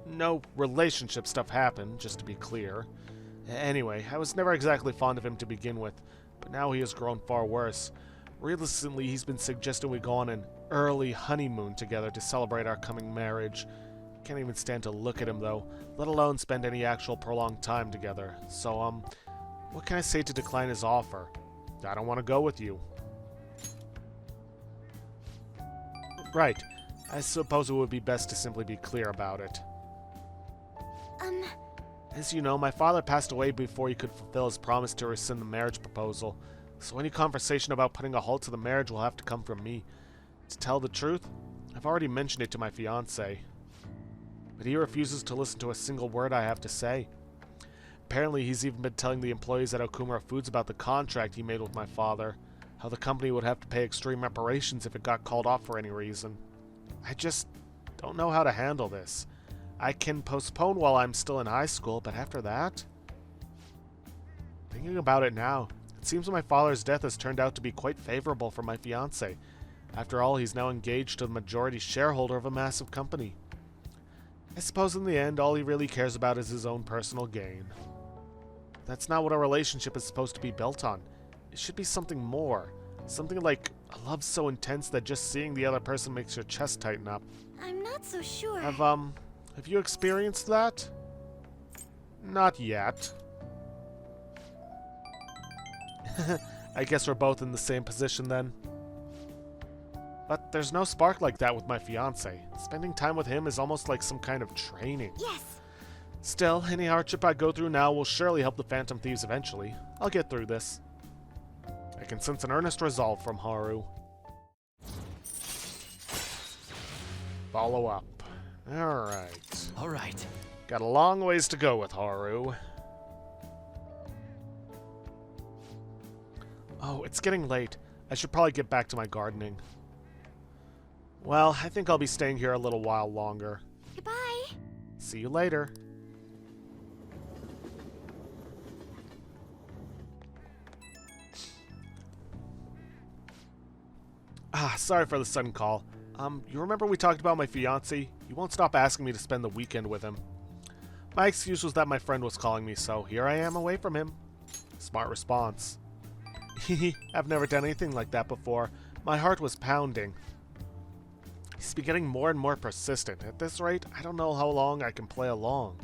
no relationship stuff happened, just to be clear. Anyway, I was never exactly fond of him to begin with, but now he has grown far worse. Recently, he's been suggesting we go on an early honeymoon together to celebrate our coming marriage. Can't even stand to look at him, though, let alone spend any actual prolonged time together. So, what can I say to decline his offer? I don't want to go with you. Right. I suppose it would be best to simply be clear about it. As you know, my father passed away before he could fulfill his promise to rescind the marriage proposal, so any conversation about putting a halt to the marriage will have to come from me. To tell the truth, I've already mentioned it to my fiancé, but he refuses to listen to a single word I have to say. Apparently, he's even been telling the employees at Okumura Foods about the contract he made with my father, how the company would have to pay extreme reparations if it got called off for any reason. I just don't know how to handle this. I can postpone while I'm still in high school, but after that? Thinking about it now, it seems my father's death has turned out to be quite favorable for my fiancé. After all, he's now engaged to the majority shareholder of a massive company. I suppose in the end, all he really cares about is his own personal gain. That's not what a relationship is supposed to be built on. It should be something more. Something like a love so intense that just seeing the other person makes your chest tighten up. I'm not so sure. Have you experienced that? Not yet. I guess we're both in the same position then. But there's no spark like that with my fiancé. Spending time with him is almost like some kind of training. Yes. Still, any hardship I go through now will surely help the Phantom Thieves eventually. I'll get through this. I can sense an earnest resolve from Haru. Follow up. Alright. Alright. Got a long ways to go with Haru. Oh, it's getting late. I should probably get back to my gardening. Well, I think I'll be staying here a little while longer. Goodbye. See you later. Sorry for the sudden call. You remember we talked about my fiancé? He won't stop asking me to spend the weekend with him. My excuse was that my friend was calling me, so here I am away from him. Smart response. I've never done anything like that before. My heart was pounding. He's been getting more and more persistent. At this rate, I don't know how long I can play along.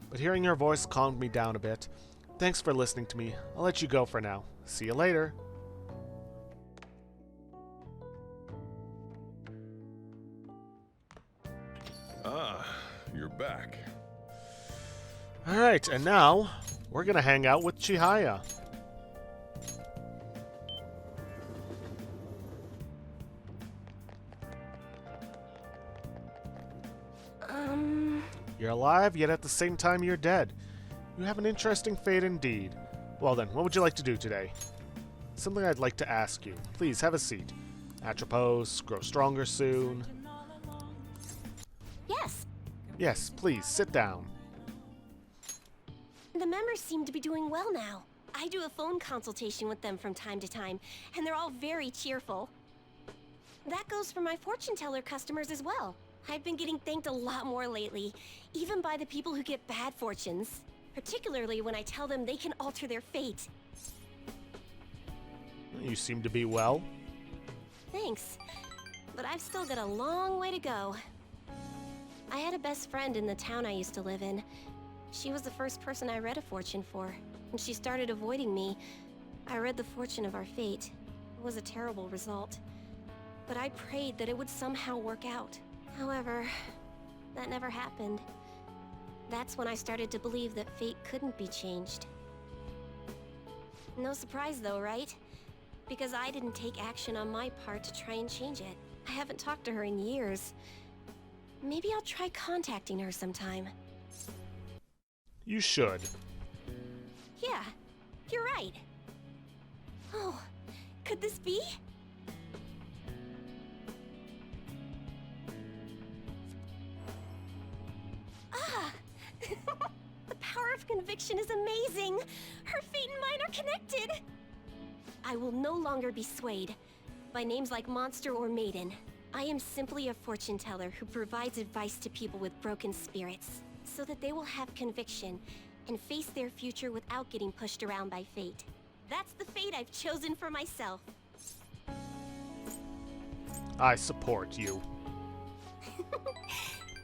But hearing your voice calmed me down a bit. Thanks for listening to me. I'll let you go for now. See you later. Ah, you're back. Alright, and now, we're gonna hang out with Chihaya. You're alive, yet at the same time you're dead. You have an interesting fate indeed. Well then, what would you like to do today? Something I'd like to ask you. Please, have a seat. Atropos, grow stronger soon. Yes, Yes, please, sit down. the members seem to be doing well now. I do a phone consultation with them from time to time, and they're all very cheerful. That goes for my fortune teller customers as well. I've been getting thanked a lot more lately, even by the people who get bad fortunes. Particularly when I tell them they can alter their fate. You seem to be well. Thanks, but I've still got a long way to go. I had a best friend in the town I used to live in. She was the first person I read a fortune for. When she started avoiding me, I read the fortune of our fate. It was a terrible result. But I prayed that it would somehow work out. However, that never happened. That's when I started to believe that fate couldn't be changed. No surprise though, right? Because I didn't take action on my part to try and change it. I haven't talked to her in years. Maybe I'll try contacting her sometime. You should. Yeah, you're right. Oh, could this be? Ah! The power of conviction is amazing! Her fate and mine are connected! I will no longer be swayed by names like monster or maiden. I am simply a fortune teller who provides advice to people with broken spirits, so that they will have conviction and face their future without getting pushed around by fate. That's the fate I've chosen for myself. I support you.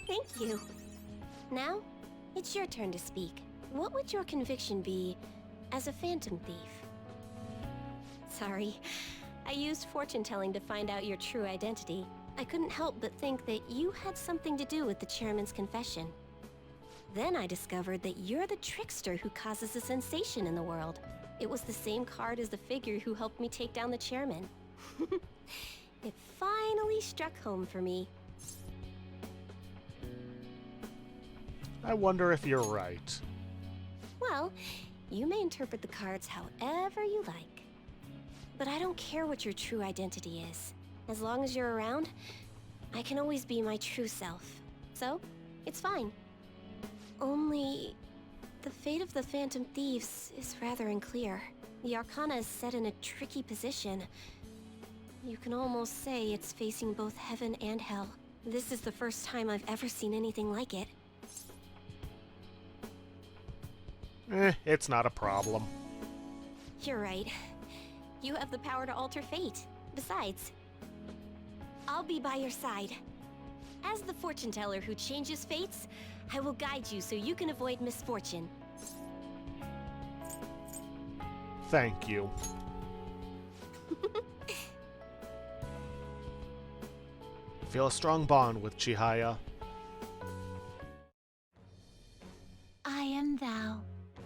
Thank you. Now, it's your turn to speak. What would your conviction be as a phantom thief? Sorry, I used fortune telling to find out your true identity. I couldn't help but think that you had something to do with the chairman's confession. Then I discovered that you're the trickster who causes a sensation in the world. It was the same card as the figure who helped me take down the chairman. It finally struck home for me. I wonder if you're right. Well, you may interpret the cards however you like. But I don't care what your true identity is. As long as you're around, I can always be my true self. So, it's fine. Only, the fate of the Phantom Thieves is rather unclear. The Arcana is set in a tricky position. You can almost say it's facing both heaven and hell. This is the first time I've ever seen anything like it. It's not a problem. You're right. You have the power to alter fate. Besides, I'll be by your side. As the fortune teller who changes fates, I will guide you so you can avoid misfortune. Thank you. I feel a strong bond with Chihaya. I am thou,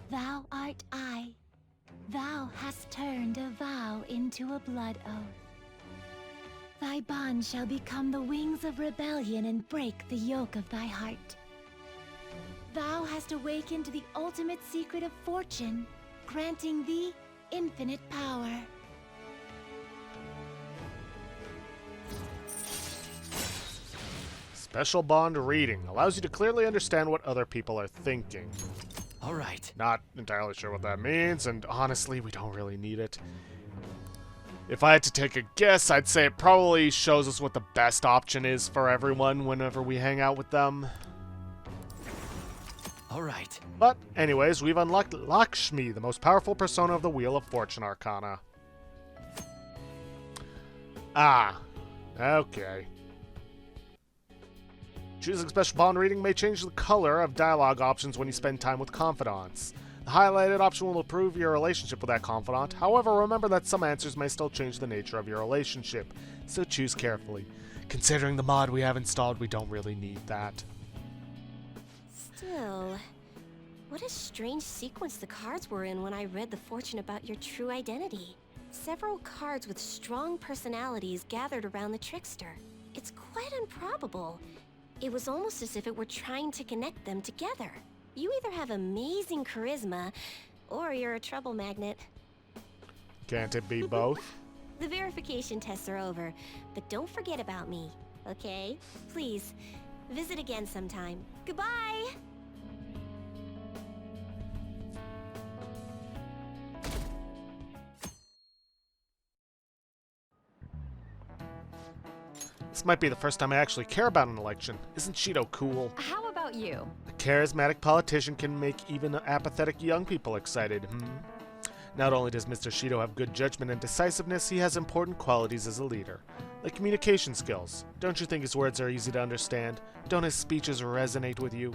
thou art I. Thou hast turned a vow into a blood oath. Thy bond shall become the wings of rebellion and break the yoke of thy heart. Thou hast awakened the ultimate secret of fortune, granting thee infinite power. Special bond reading allows you to clearly understand what other people are thinking. All right. Not entirely sure what that means, and honestly, we don't really need it. If I had to take a guess, I'd say it probably shows us what the best option is for everyone whenever we hang out with them. All right. But anyways, we've unlocked Lakshmi, the most powerful persona of the Wheel of Fortune Arcana. Ah, okay. Choosing special bond reading may change the color of dialogue options when you spend time with confidants. The highlighted option will improve your relationship with that confidant. However, remember that some answers may still change the nature of your relationship, so choose carefully. Considering the mod we have installed, we don't really need that. Still, what a strange sequence the cards were in when I read the fortune about your true identity. Several cards with strong personalities gathered around the trickster. It's quite improbable. It was almost as if it were trying to connect them together. You either have amazing charisma, or you're a trouble magnet. Can't it be both? The verification tests are over, but don't forget about me, okay? Please, visit again sometime. Goodbye! This might be the first time I actually care about an election. Isn't Shido cool? How about you? A charismatic politician can make even apathetic young people excited, Not only does Mr. Shido have good judgment and decisiveness, he has important qualities as a leader, like communication skills. Don't you think his words are easy to understand? Don't his speeches resonate with you?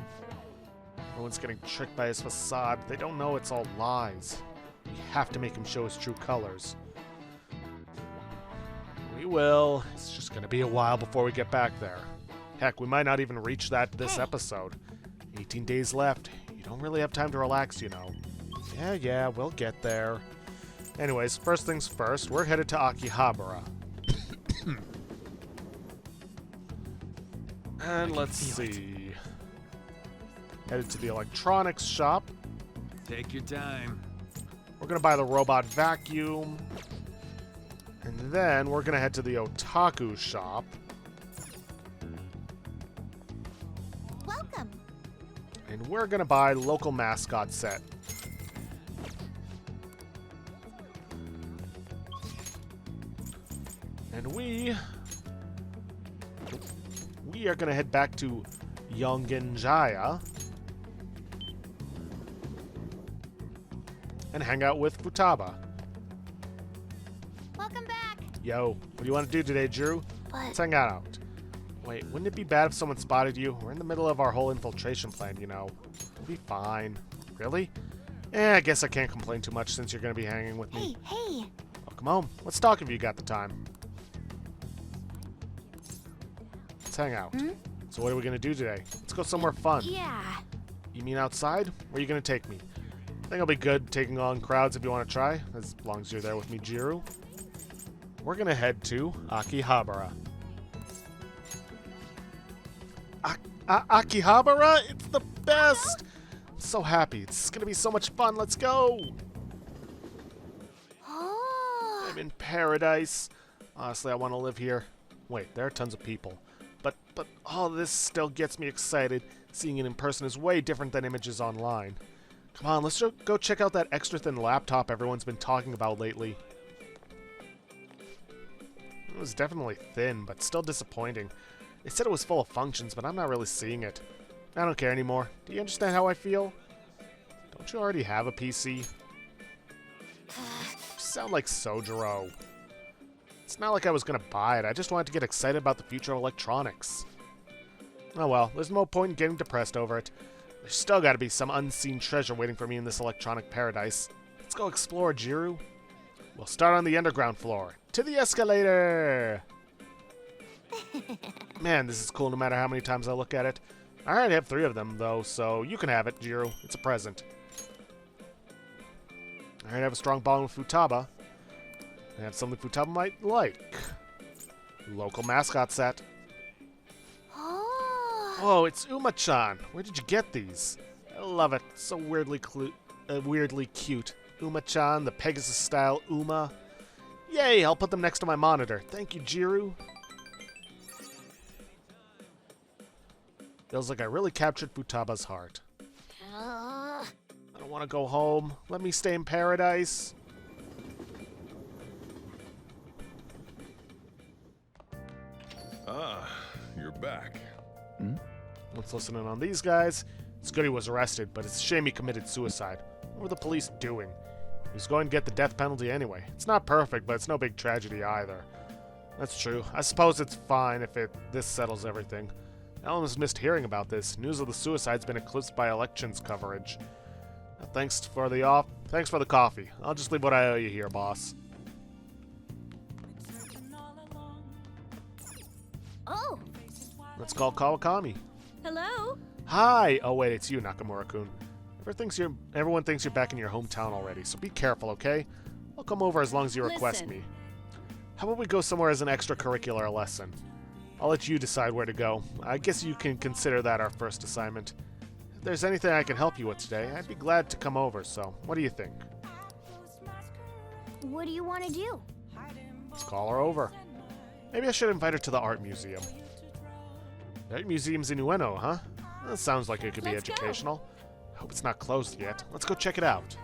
Everyone's getting tricked by his facade. They don't know it's all lies. We have to make him show his true colors. We will. It's just gonna be a while before we get back there. Heck, we might not even reach that this episode. 18 days left. You don't really have time to relax, you know. Yeah, we'll get there. Anyways, first things first, we're headed to Akihabara. And let's see. Headed to the electronics shop. Take your time. We're gonna buy the robot vacuum. And then we're gonna head to the otaku shop. Welcome. And we're gonna buy local mascot set. And we are gonna head back to Yongenjaya and hang out with Futaba. Welcome back. Yo, what do you want to do today, Drew? Let's But hang out. Wait, wouldn't it be bad if someone spotted you? We're in the middle of our whole infiltration plan, you know. We'll be fine. Really? I guess I can't complain too much since you're gonna be hanging with me. Hey. Welcome home. Let's talk if you got the time. Let's hang out. So what are we gonna do today? Let's go somewhere fun. yeah. You mean outside? Where are you gonna take me? I think it'll be good taking on crowds if you want to try, as long as you're there with me, Jiru. We're gonna head to Akihabara. Akihabara? It's the best! I'm so happy. It's gonna be so much fun. Let's go! Oh. I'm in paradise. Honestly, I want to live here. Wait, there are tons of people. But all this still gets me excited. Seeing it in person is way different than images online. Come on, let's go check out that extra thin laptop everyone's been talking about lately. It was definitely thin, but still disappointing. They said it was full of functions, but I'm not really seeing it. I don't care anymore. Do you understand how I feel? Don't you already have a PC? You sound like Sojiro. It's not like I was gonna buy it. I just wanted to get excited about the future of electronics. Oh well, there's no point in getting depressed over it. There's still gotta be some unseen treasure waiting for me in this electronic paradise. Let's go explore, Jiru. We'll start on the underground floor. To the escalator! Man, this is cool no matter how many times I look at it. I already have 3 of them, though, so you can have it, Jiru. It's a present. I already have a strong bond with Futaba. I have something Futaba might like. Local mascot set. Oh. Oh, it's Uma-chan. Where did you get these? I love it. So weirdly cute. Uma-chan, the Pegasus-style Uma. Yay, I'll put them next to my monitor. Thank you, Jiru. Feels like I really captured Futaba's heart. I don't want to go home. Let me stay in paradise. Ah, you're back. Let's listen in on these guys. It's good he was arrested, but it's a shame he committed suicide. What were the police doing? He was going to get the death penalty anyway. It's not perfect, but it's no big tragedy either. That's true. I suppose it's fine if this settles everything. Ellen has missed hearing about this. News of the suicide's been eclipsed by elections coverage. Thanks for the coffee. I'll just leave what I owe you here, boss. Oh. Let's call Kawakami. Hello? Hi! Oh wait, it's you, Nakamura-kun. Everyone thinks you're back in your hometown already, so be careful, okay? I'll come over as long as you request Listen. me. How about we go somewhere as an extracurricular lesson? I'll let you decide where to go. I guess you can consider that our first assignment. If there's anything I can help you with today, I'd be glad to come over, so what do you think? What do you want to do? Let's call her over. Maybe I should invite her to the art museum. The art museum's in Ueno, huh? That sounds like it could be Let's go. educational. I hope it's not closed yet. Let's go check it out.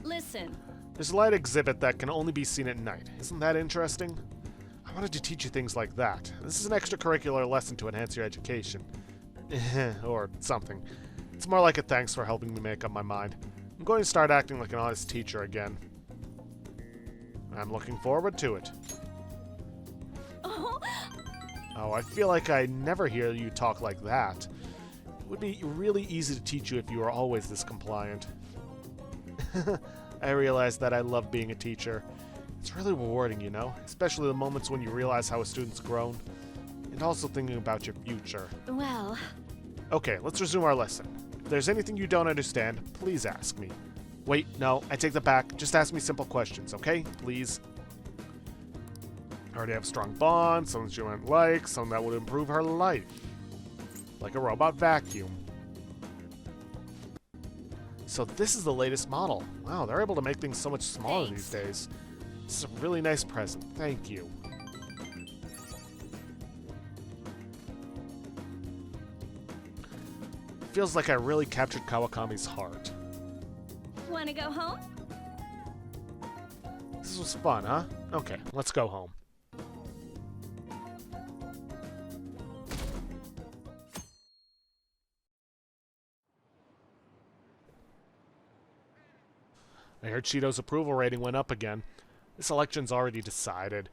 Listen. There's a light exhibit that can only be seen at night. Isn't that interesting? I wanted to teach you things like that. This is an extracurricular lesson to enhance your education. Or something. It's more like a thanks for helping me make up my mind. I'm going to start acting like an honest teacher again. I'm looking forward to it. Oh, I feel like I never hear you talk like that. It would be really easy to teach you if you were always this compliant. I realize that I love being a teacher. It's really rewarding, you know? Especially the moments when you realize how a student's grown. And also thinking about your future. Well, Okay, let's resume our lesson. If there's anything you don't understand, please ask me. Wait, no, I take that back. Just ask me simple questions, okay? Please. I already have a strong bond, something she might like, something that would improve her life. Like a robot vacuum. So this is the latest model. Wow, they're able to make things so much smaller these days. This is a really nice present. Thank you. Feels like I really captured Kawakami's heart. Wanna go home? This was fun, huh? Okay, let's go home. I heard Shido's approval rating went up again. This election's already decided.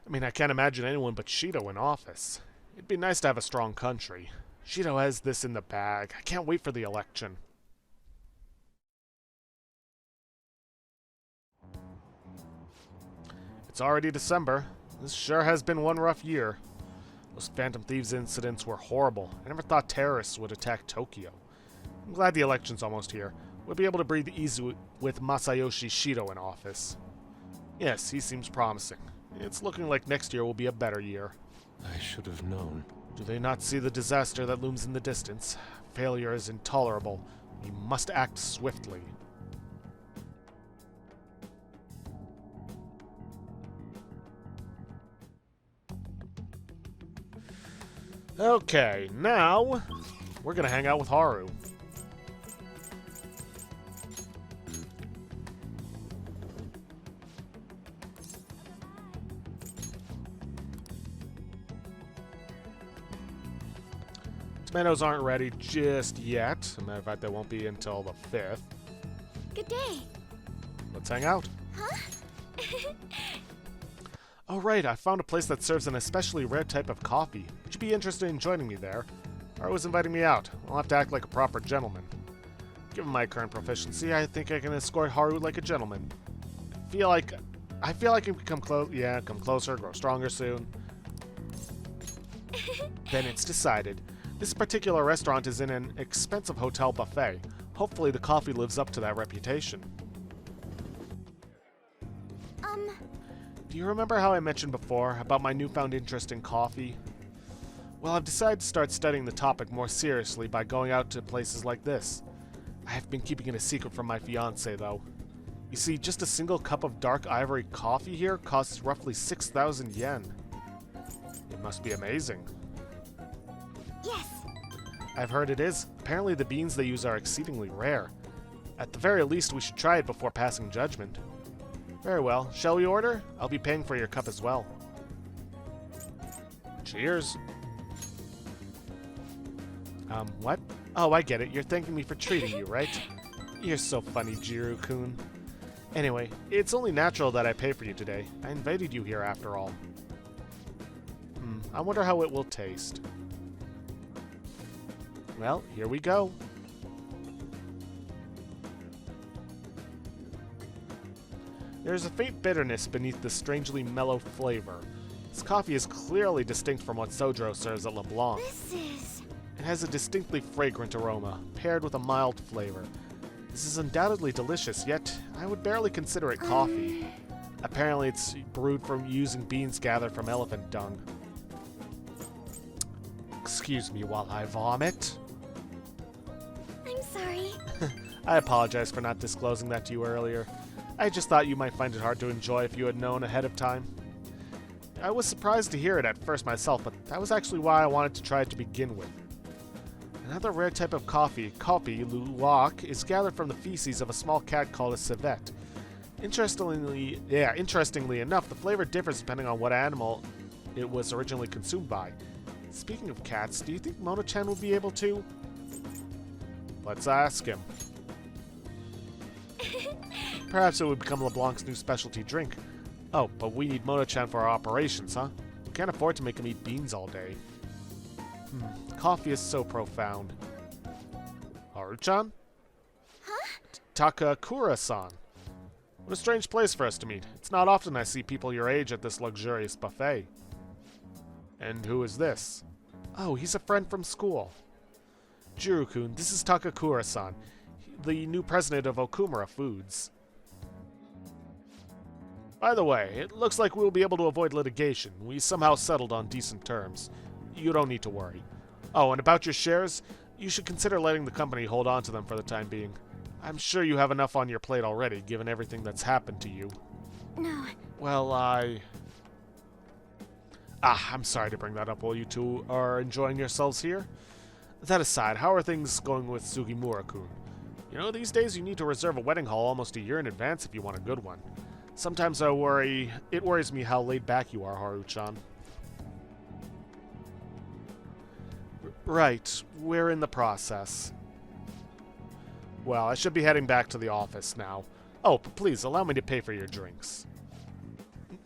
I mean, I can't imagine anyone but Shido in office. It'd be nice to have a strong country. Shido has this in the bag. I can't wait for the election. It's already December. This sure has been one rough year. Those Phantom Thieves incidents were horrible. I never thought terrorists would attack Tokyo. I'm glad the election's almost here. We'll be able to breathe easy with Masayoshi Shido in office. Yes, he seems promising. It's looking like next year will be a better year. I should have known. Do they not see the disaster that looms in the distance? Failure is intolerable. We must act swiftly. Okay, now we're gonna hang out with Haru. Tomatoes aren't ready just yet. As a matter of fact, they won't be until the 5th. Good day. Let's hang out. Huh? Oh right, I found a place that serves an especially rare type of coffee. Would you be interested in joining me there? Haru was inviting me out. I'll have to act like a proper gentleman. Given my current proficiency, I think I can escort Haru like a gentleman. I feel like I can come closer, grow stronger soon. Then it's decided. This particular restaurant is in an expensive hotel buffet. Hopefully the coffee lives up to that reputation. Do you remember how I mentioned before about my newfound interest in coffee? Well, I've decided to start studying the topic more seriously by going out to places like this. I have been keeping it a secret from my fiancé, though. You see, just a single cup of dark ivory coffee here costs roughly 6,000 yen. It must be amazing. Yes. I've heard it is. Apparently the beans they use are exceedingly rare. At the very least, we should try it before passing judgment. Very well. Shall we order? I'll be paying for your cup as well. Cheers. What? Oh, I get it. You're thanking me for treating you, right? You're so funny, Jiru-kun. Anyway, it's only natural that I pay for you today. I invited you here after all. I wonder how it will taste. Well, here we go. There's a faint bitterness beneath the strangely mellow flavor. This coffee is clearly distinct from what Sojiro serves at LeBlanc. It has a distinctly fragrant aroma, paired with a mild flavor. This is undoubtedly delicious, yet I would barely consider it coffee. Apparently it's brewed from using beans gathered from elephant dung. Excuse me while I vomit. I'm sorry. I apologize for not disclosing that to you earlier. I just thought you might find it hard to enjoy if you had known ahead of time. I was surprised to hear it at first myself, but that was actually why I wanted to try it to begin with. Another rare type of coffee, luwak, is gathered from the feces of a small cat called a civet. Interestingly enough, the flavor differs depending on what animal it was originally consumed by. Speaking of cats, do you think Mona-chan will be able to? Let's ask him. Perhaps it would become LeBlanc's new specialty drink. Oh, but we need Mona-chan for our operations, huh? We can't afford to make him eat beans all day. Coffee is so profound. Haru-chan? Huh? Takakura-san. What a strange place for us to meet. It's not often I see people your age at this luxurious buffet. And who is this? Oh, he's a friend from school. Jiro-kun, this is Takakura-san, the new president of Okumura Foods. By the way, it looks like we'll be able to avoid litigation. We somehow settled on decent terms. You don't need to worry. Oh, and about your shares, you should consider letting the company hold on to them for the time being. I'm sure you have enough on your plate already, given everything that's happened to you. No. Well, I'm sorry to bring that up while you two are enjoying yourselves here. That aside, how are things going with Sugimura-kun? You know, these days you need to reserve a wedding hall almost a year in advance if you want a good one. Sometimes it worries me how laid back you are, Haru-chan. Right, we're in the process. Well, I should be heading back to the office now. Oh, please, allow me to pay for your drinks.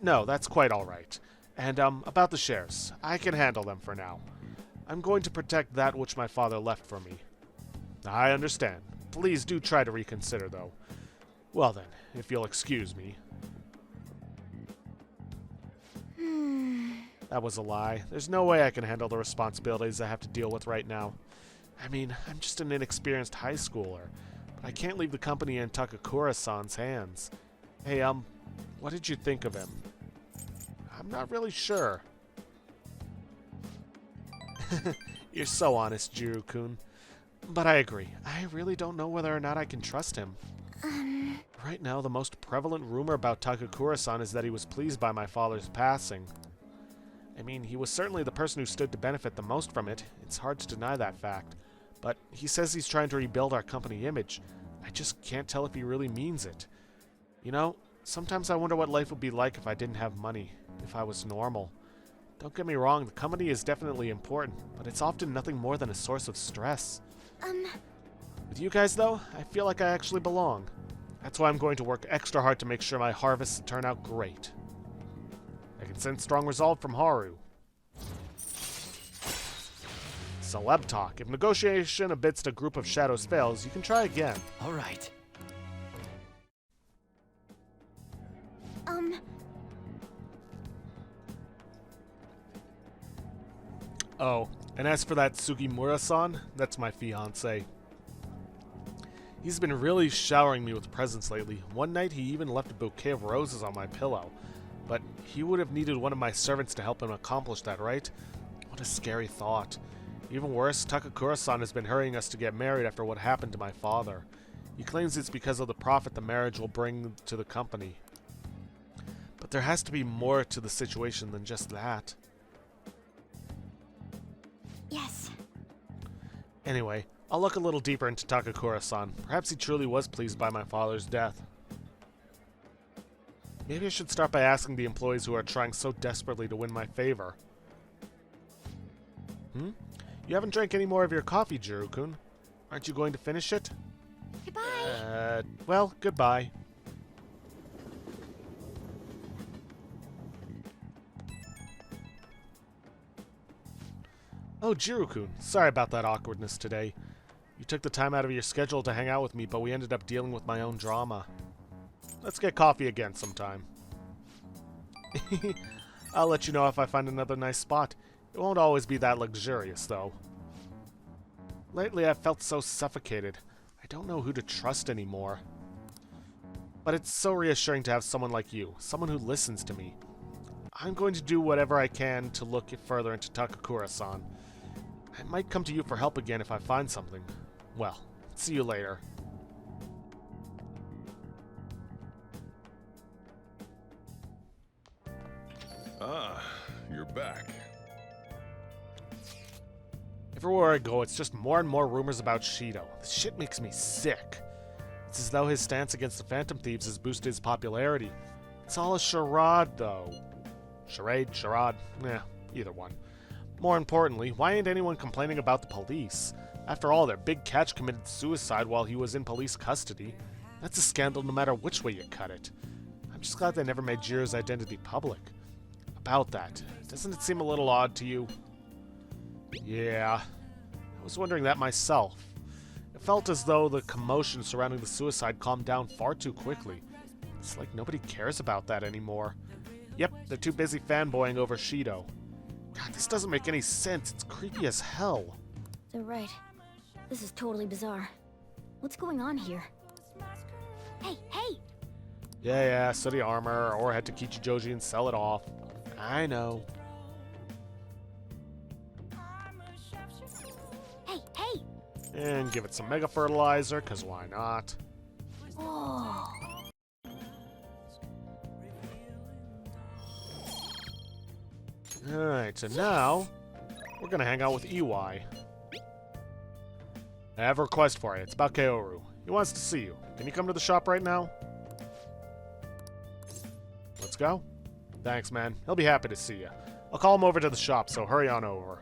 No, that's quite alright. And, about the shares. I can handle them for now. I'm going to protect that which my father left for me. I understand. Please do try to reconsider, though. Well then, if you'll excuse me. That was a lie. There's no way I can handle the responsibilities I have to deal with right now. I mean, I'm just an inexperienced high schooler, but I can't leave the company in Takakura-san's hands. Hey, what did you think of him? I'm not really sure. You're so honest, Jiro-kun. But I agree. I really don't know whether or not I can trust him. Right now, the most prevalent rumor about Takakura-san is that he was pleased by my father's passing. I mean, he was certainly the person who stood to benefit the most from it. It's hard to deny that fact. But he says he's trying to rebuild our company image. I just can't tell if he really means it. You know, sometimes I wonder what life would be like if I didn't have money, if I was normal. Don't get me wrong, the company is definitely important, but it's often nothing more than a source of stress. With you guys, though, I feel like I actually belong. That's why I'm going to work extra hard to make sure my harvests turn out great. I can sense strong resolve from Haru. Celeb talk. If negotiation amidst a group of shadows fails, you can try again. All right. Oh, and as for that Sugimura-san, that's my fiancé. He's been really showering me with presents lately. One night he even left a bouquet of roses on my pillow. But he would have needed one of my servants to help him accomplish that, right? What a scary thought. Even worse, Takakura-san has been hurrying us to get married after what happened to my father. He claims it's because of the profit the marriage will bring to the company. But there has to be more to the situation than just that. Yes. Anyway, I'll look a little deeper into Takakura-san. Perhaps he truly was pleased by my father's death. Maybe I should start by asking the employees who are trying so desperately to win my favor. You haven't drank any more of your coffee, Jiro-kun. Aren't you going to finish it? Goodbye. Well, goodbye. Oh, Jiro-kun, sorry about that awkwardness today. You took the time out of your schedule to hang out with me, but we ended up dealing with my own drama. Let's get coffee again sometime. I'll let you know if I find another nice spot. It won't always be that luxurious, though. Lately, I've felt so suffocated. I don't know who to trust anymore. But it's so reassuring to have someone like you, someone who listens to me. I'm going to do whatever I can to look further into Takakura-san. I might come to you for help again if I find something. Well, see you later. Ah, you're back. Everywhere I go, it's just more and more rumors about Shido. This shit makes me sick. It's as though his stance against the Phantom Thieves has boosted his popularity. It's all a charade, though. Charade, charade, either one. More importantly, why ain't anyone complaining about the police? After all, their big catch committed suicide while he was in police custody. That's a scandal no matter which way you cut it. I'm just glad they never made Jiro's identity public. About that, doesn't it seem a little odd to you? Yeah, I was wondering that myself. It felt as though the commotion surrounding the suicide calmed down far too quickly. It's like nobody cares about that anymore. Yep, they're too busy fanboying over Shido. God, this doesn't make any sense. It's creepy as hell. They're right. This is totally bizarre. What's going on here? Hey, hey! Yeah, study armor, or head to Kichijoji and sell it off. I know. Hey, hey! And give it some mega fertilizer, because why not? Oh. Alright, so now we're gonna hang out with EY. I have a request for you. It's about Kaoru. He wants to see you. Can you come to the shop right now? Let's go. Thanks, man. He'll be happy to see you. I'll call him over to the shop, so hurry on over.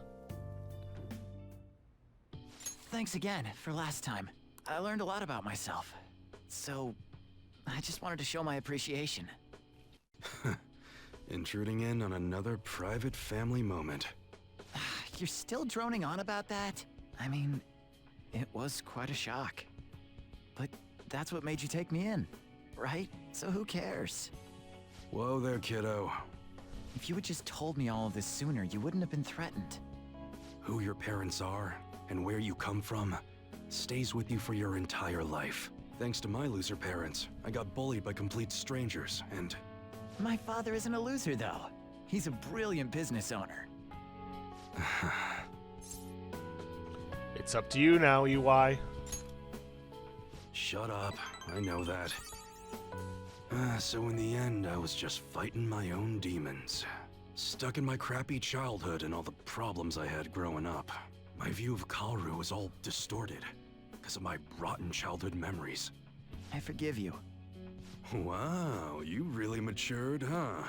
Thanks again for last time. I learned a lot about myself. So, I just wanted to show my appreciation. Intruding in on another private family moment. You're still droning on about that? I mean, it was quite a shock. But that's what made you take me in, right? So who cares? Whoa there, kiddo. If you had just told me all of this sooner, you wouldn't have been threatened. Who your parents are and where you come from stays with you for your entire life. Thanks to my loser parents, I got bullied by complete strangers, and... My father isn't a loser, though. He's a brilliant business owner. It's up to you now, EY. Shut up, I know that. So in the end, I was just fighting my own demons. Stuck in my crappy childhood and all the problems I had growing up. My view of Kaoru was all distorted because of my rotten childhood memories. I forgive you. Wow, you really matured, huh?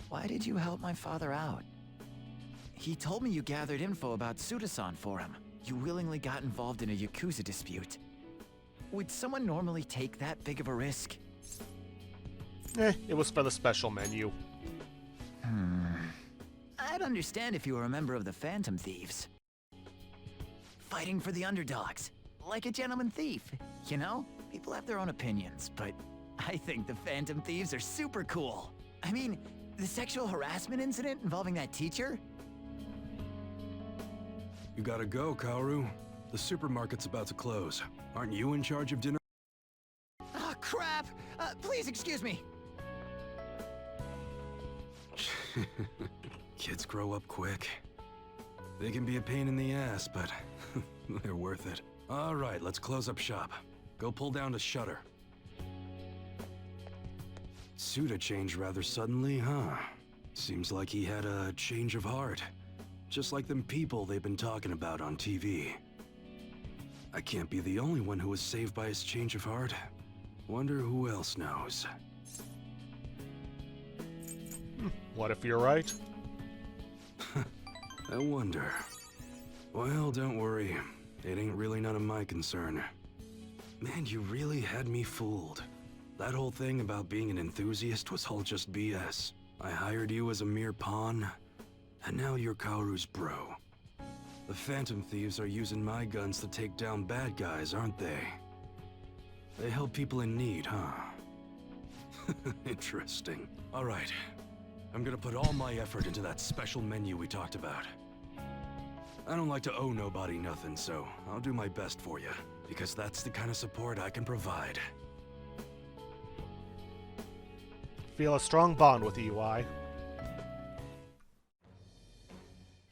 Why did you help my father out? He told me you gathered info about Suda-san for him. You willingly got involved in a Yakuza dispute. Would someone normally take that big of a risk? It was for the special menu. I'd understand if you were a member of the Phantom Thieves. Fighting for the underdogs. Like a gentleman thief, you know? People have their own opinions, but I think the Phantom Thieves are super cool. I mean, the sexual harassment incident involving that teacher? You gotta go, Kaoru. The supermarket's about to close. Aren't you in charge of dinner? Ah, crap! Please excuse me. Kids grow up quick. They can be a pain in the ass, but they're worth it. All right, let's close up shop. Go pull down the shutter. Suda changed rather suddenly, huh? Seems like he had a change of heart. Just like them people they've been talking about on TV. I can't be the only one who was saved by his change of heart. Wonder who else knows. What if you're right? I wonder. Well, don't worry. It ain't really none of my concern. Man, you really had me fooled. That whole thing about being an enthusiast was all just BS. I hired you as a mere pawn, and now you're Kaoru's bro. The Phantom Thieves are using my guns to take down bad guys, aren't they? They help people in need, huh? Interesting. All right. I'm gonna put all my effort into that special menu we talked about. I don't like to owe nobody nothing, so I'll do my best for you, because that's the kind of support I can provide. Feel a strong bond with EY.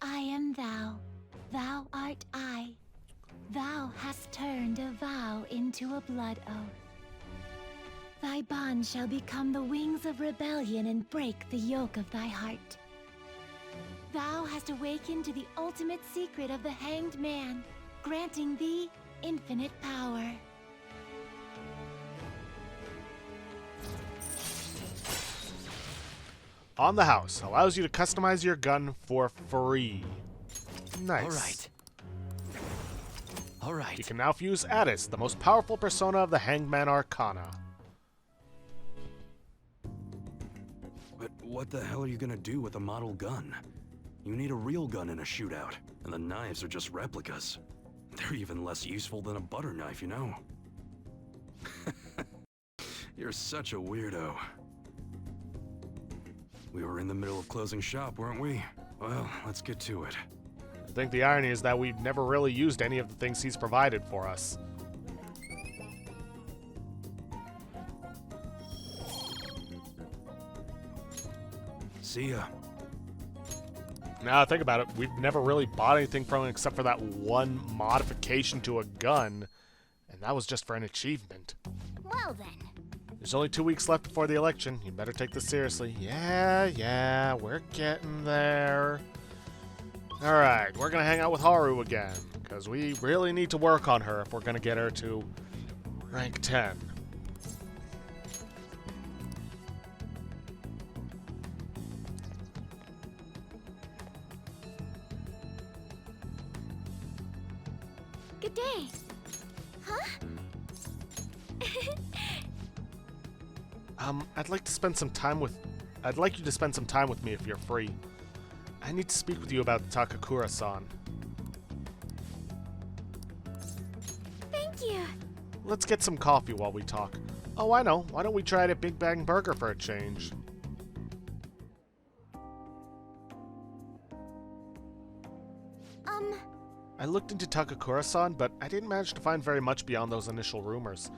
I am thou, thou art I. Thou hast turned a vow into a blood oath. Thy bond shall become the wings of rebellion and break the yoke of thy heart. Thou hast awakened to the ultimate secret of the Hanged Man, granting thee infinite power. On the House allows you to customize your gun for free. Nice. All right. You can now fuse Addis, the most powerful persona of the Hangman Arcana. But what the hell are you gonna do with a model gun? You need a real gun in a shootout, and the knives are just replicas. They're even less useful than a butter knife, you know? You're such a weirdo. We were in the middle of closing shop, weren't we? Well, let's get to it. I think the irony is that we've never really used any of the things he's provided for us. See ya. Now think about it, we've never really bought anything from him except for that one modification to a gun, and that was just for an achievement. Well then. There's only 2 weeks left before the election. You better take this seriously. Yeah, we're getting there. Alright, we're gonna hang out with Haru again, because we really need to work on her if we're gonna get her to rank 10. Good day. Huh? I'd like to spend some time with... I'd like you to spend some time with me if you're free. I need to speak with you about Takakura-san. Thank you. Let's get some coffee while we talk. Oh, I know. Why don't we try it at Big Bang Burger for a change? I looked into Takakura-san, but I didn't manage to find very much beyond those initial rumors.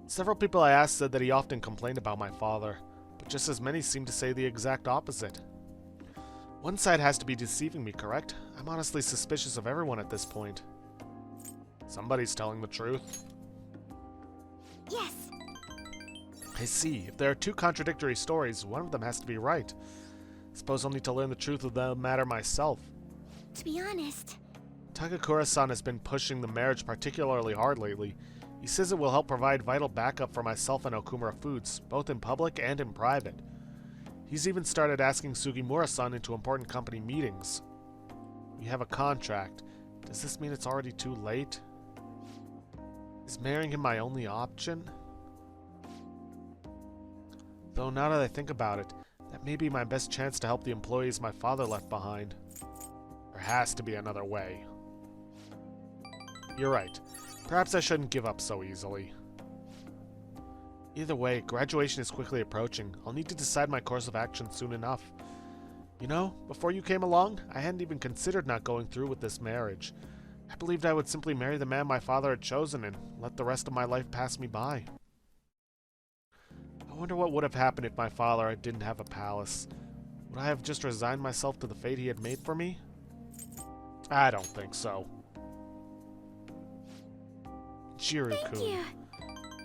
Several people I asked said that he often complained about my father, but just as many seemed to say the exact opposite. One side has to be deceiving me, correct? I'm honestly suspicious of everyone at this point. Somebody's telling the truth. Yes. I see. If there are two contradictory stories, one of them has to be right. Suppose I'll need to learn the truth of the matter myself. To be honest, Takakura-san has been pushing the marriage particularly hard lately. He says it will help provide vital backup for myself and Okumura Foods, both in public and in private. He's even started asking Sugimura-san into important company meetings. We have a contract. Does this mean it's already too late? Is marrying him my only option? Though now that I think about it, that may be my best chance to help the employees my father left behind. There has to be another way. You're right. Perhaps I shouldn't give up so easily. Either way, graduation is quickly approaching. I'll need to decide my course of action soon enough. You know, before you came along, I hadn't even considered not going through with this marriage. I believed I would simply marry the man my father had chosen and let the rest of my life pass me by. I wonder what would have happened if my father didn't have a palace. Would I have just resigned myself to the fate he had made for me? I don't think so. Jiru-kun,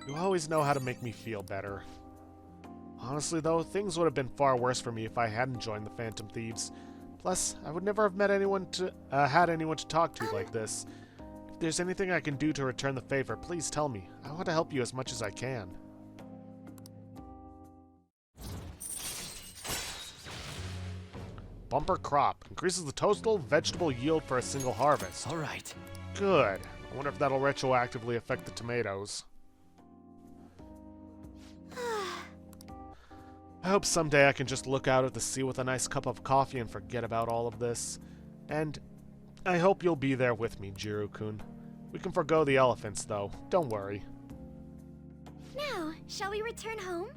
you always know how to make me feel better. Honestly though, things would have been far worse for me if I hadn't joined the Phantom Thieves. Plus, I would never have met anyone to had anyone to talk to like this. If there's anything I can do to return the favor, please tell me. I want to help you as much as I can. Bumper crop. Increases the total vegetable yield for a single harvest. All right. Good. I wonder if that'll retroactively affect the tomatoes. I hope someday I can just look out at the sea with a nice cup of coffee and forget about all of this. And I hope you'll be there with me, Jiru-kun. We can forgo the elephants, though. Don't worry. now, shall we return home?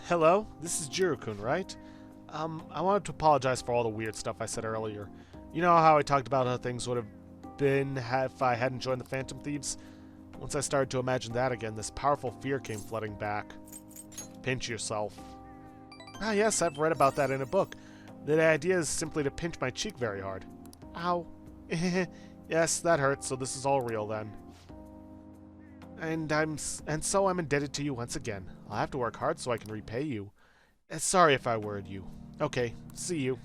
Hello? This is Jiru-kun, right? I wanted to apologize for all the weird stuff I said earlier. You know how I talked about how things would have been if I hadn't joined the Phantom Thieves? Once I started to imagine that again, this powerful fear came flooding back. Pinch yourself. Ah yes, I've read about that in a book. The idea is simply to pinch my cheek very hard. Ow. Yes, that hurts, so this is all real then. And so I'm indebted to you once again. I'll have to work hard so I can repay you. Sorry if I worried you. Okay, see you.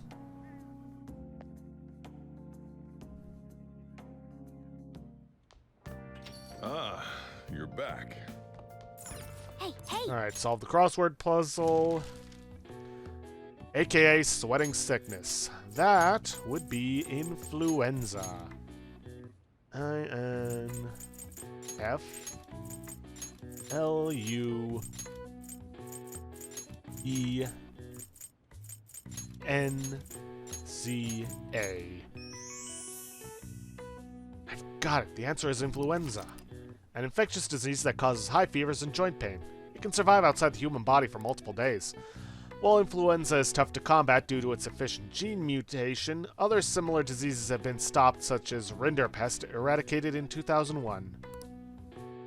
Ah, you're back. Hey! Alright, solve the crossword puzzle. AKA sweating sickness. That would be influenza. INFLUENZA. I've got it. The answer is influenza. An infectious disease that causes high fevers and joint pain. It can survive outside the human body for multiple days. While influenza is tough to combat due to its efficient gene mutation, other similar diseases have been stopped, such as Rinderpest, eradicated in 2001.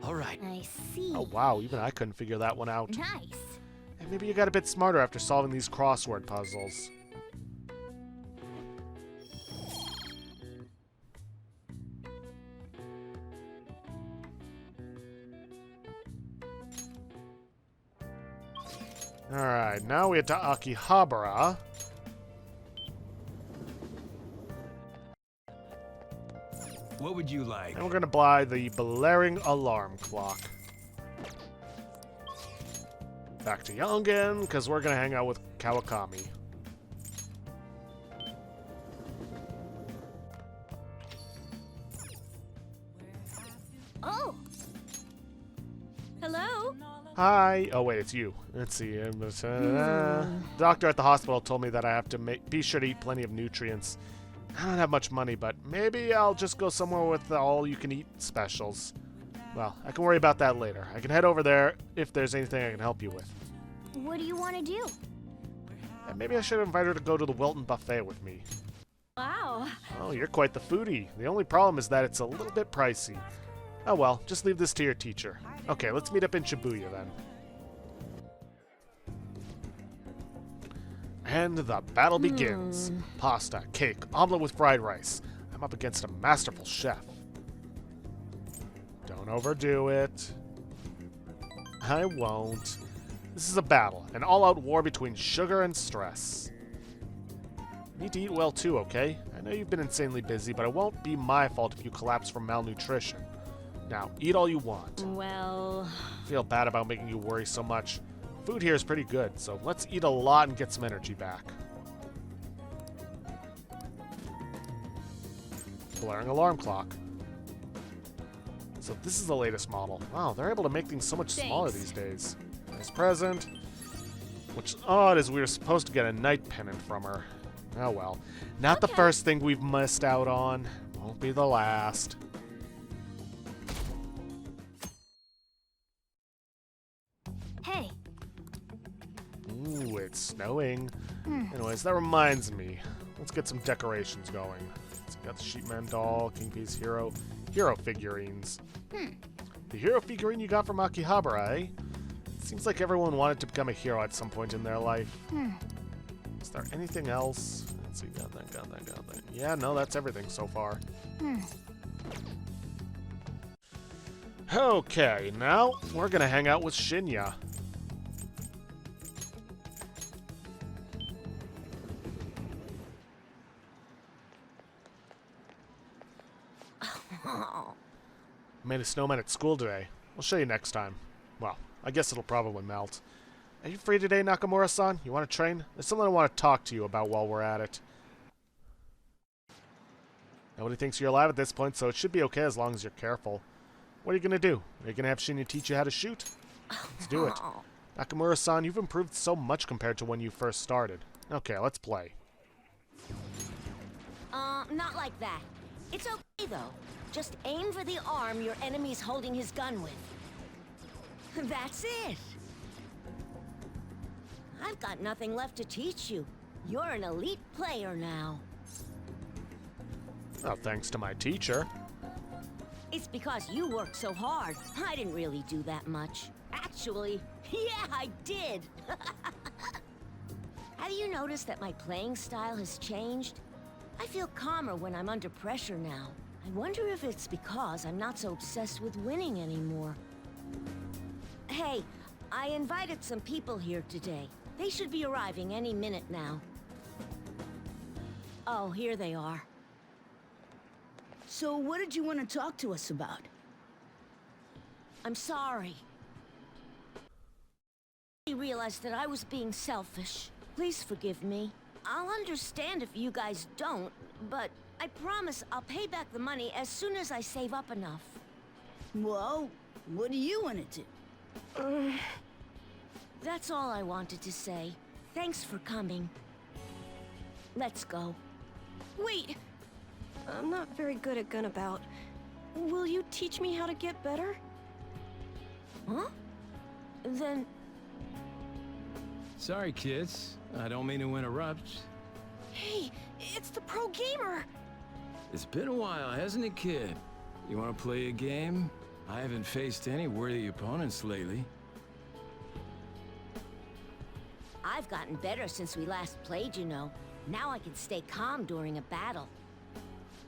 All right. I see. Oh wow, even I couldn't figure that one out. Nice. And maybe you got a bit smarter after solving these crossword puzzles. Alright, now we head to Akihabara. What would you like? And we're gonna buy the blaring alarm clock. Back to Yongen, because we're gonna hang out with Kawakami. Oh! Hello? Hi. Oh wait, it's you. Let's see. Doctor at the hospital told me that I have to be sure to eat plenty of nutrients. I don't have much money, but maybe I'll just go somewhere with the all-you-can-eat specials. Well, I can worry about that later. I can head over there if there's anything I can help you with. What do you want to do? And maybe I should invite her to go to the Wilton Buffet with me. Wow. Oh, you're quite the foodie. The only problem is that it's a little bit pricey. Oh well, just leave this to your teacher. Okay, let's meet up in Shibuya then. And the battle begins. Pasta, cake, omelet with fried rice. I'm up against a masterful chef. Don't overdo it. I won't. This is a battle, an all-out war between sugar and stress. You need to eat well too, okay? I know you've been insanely busy, but it won't be my fault if you collapse from malnutrition. Now, eat all you want. Well... I feel bad about making you worry so much. Food here is pretty good, so let's eat a lot and get some energy back. Blaring alarm clock. So this is the latest model. Wow, they're able to make things so much smaller these days. Nice present. Which odd is we were supposed to get a night pennant from her. Oh well. Not the first thing we've missed out on. Won't be the last. Hey. Ooh, it's snowing. Anyways, that reminds me. Let's get some decorations going. So we got the Sheepman doll, King P's hero figurines. The hero figurine you got from Akihabara, eh? Seems like everyone wanted to become a hero at some point in their life. Is there anything else? Let's see, got that. Yeah, no, that's everything so far. Okay, now we're gonna hang out with Shinya. Made a snowman at school today. I'll show you next time. Well, I guess it'll probably melt. Are you free today, Nakamura-san? You want to train? There's something I want to talk to you about while we're at it. Nobody thinks you're alive at this point, so it should be okay as long as you're careful. What are you going to do? Are you going to have Shinya teach you how to shoot? Let's do it. Nakamura-san, you've improved so much compared to when you first started. Okay, let's play. Not like that. It's okay, though. Just aim for the arm your enemy's holding his gun with. That's it. I've got nothing left to teach you. You're an elite player now. Oh, thanks to my teacher. It's because you worked so hard. I didn't really do that much. Actually, yeah, I did. Have you noticed that my playing style has changed? I feel calmer when I'm under pressure now. I wonder if it's because I'm not so obsessed with winning anymore. Hey, I invited some people here today. They should be arriving any minute now. Oh, here they are. So what did you want to talk to us about? I'm sorry. I realized that I was being selfish. Please forgive me. I'll understand if you guys don't, but I promise I'll pay back the money as soon as I save up enough. Well, what do you want to do? That's all I wanted to say. Thanks for coming. Let's go. Wait! I'm not very good at Gunabout. Will you teach me how to get better? Huh? Then... Sorry, kids. I don't mean to interrupt. Hey, it's the pro gamer! It's been a while, hasn't it, kid? You want to play a game? I haven't faced any worthy opponents lately. I've gotten better since we last played, you know. Now I can stay calm during a battle.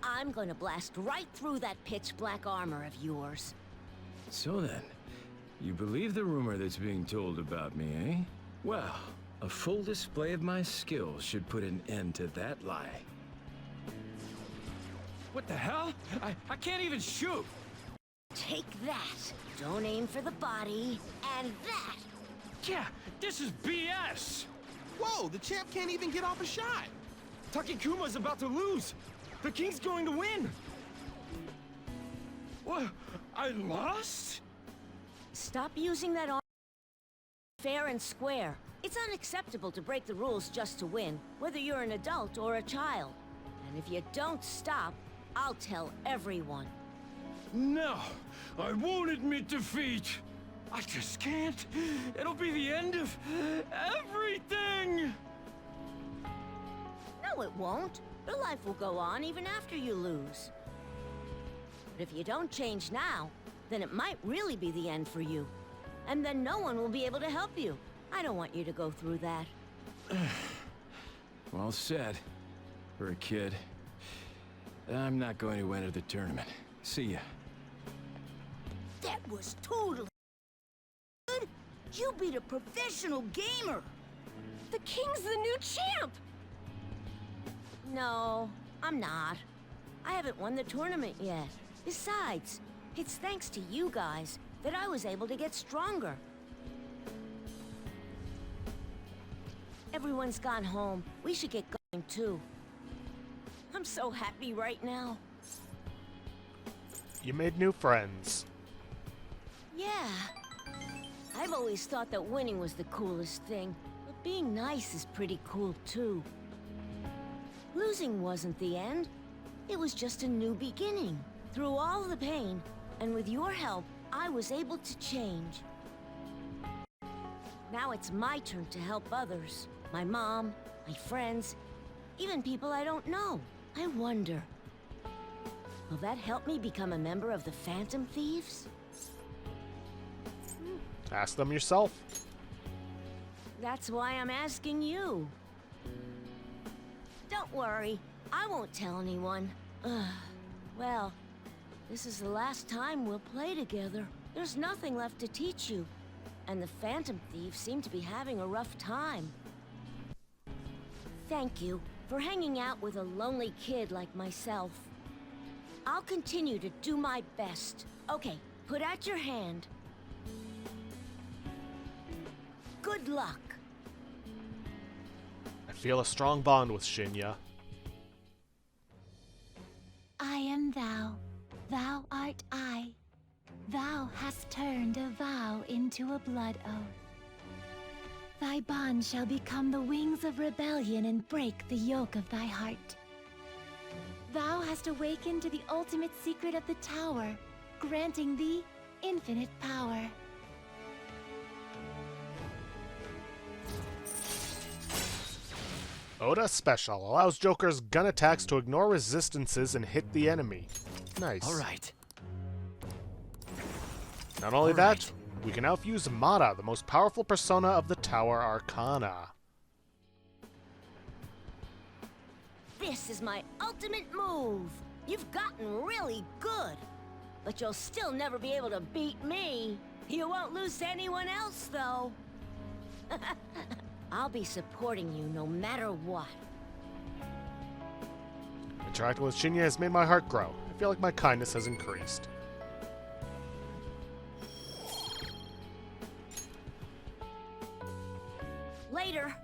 I'm gonna blast right through that pitch-black armor of yours. So then, you believe the rumor that's being told about me, eh? Well, a full display of my skills should put an end to that lie. What the hell? I can't even shoot! Take that! Don't aim for the body, and that! Yeah, this is BS! Whoa, the champ can't even get off a shot. Takikuma's about to lose! The king's going to win! What? I lost? Stop using that armor fair and square. It's unacceptable to break the rules just to win, whether you're an adult or a child. And if you don't stop, I'll tell everyone. No, I won't admit defeat. I just can't. It'll be the end of everything. No, it won't. Your life will go on even after you lose. But if you don't change now, then it might really be the end for you. And then no one will be able to help you. I don't want you to go through that. Well said. For a kid. I'm not going to enter the tournament. See ya. That was totally good. You beat a professional gamer. The king's the new champ! No, I'm not. I haven't won the tournament yet. Besides, it's thanks to you guys that I was able to get stronger. Everyone's gone home. We should get going too. I'm so happy right now. You made new friends. Yeah. I've always thought that winning was the coolest thing, but being nice is pretty cool too. Losing wasn't the end. It was just a new beginning. Through all the pain, and with your help, I was able to change. Now it's my turn to help others. My mom, my friends, even people I don't know. I wonder, will that help me become a member of the Phantom Thieves? Ask them yourself. That's why I'm asking you. Don't worry, I won't tell anyone. Well, this is the last time we'll play together. There's nothing left to teach you, and the Phantom Thieves seem to be having a rough time. Thank you for hanging out with a lonely kid like myself. I'll continue to do my best. Okay, put out your hand. Good luck. I feel a strong bond with Shinya. I am thou, thou art I. Thou hast turned a vow into a blood oath. Thy bond shall become the wings of rebellion and break the yoke of thy heart. Thou hast awakened to the ultimate secret of the tower, granting thee infinite power. Oda Special allows Joker's gun attacks to ignore resistances and hit the enemy. Nice. All right. Not only All that, right. we can now fuse Mata, the most powerful persona of the Tower Arcana. This is my ultimate move. You've gotten really good. But you'll still never be able to beat me. You won't lose to anyone else, though. I'll be supporting you no matter what. Interacting with Shinya has made my heart grow. I feel like my kindness has increased. Later.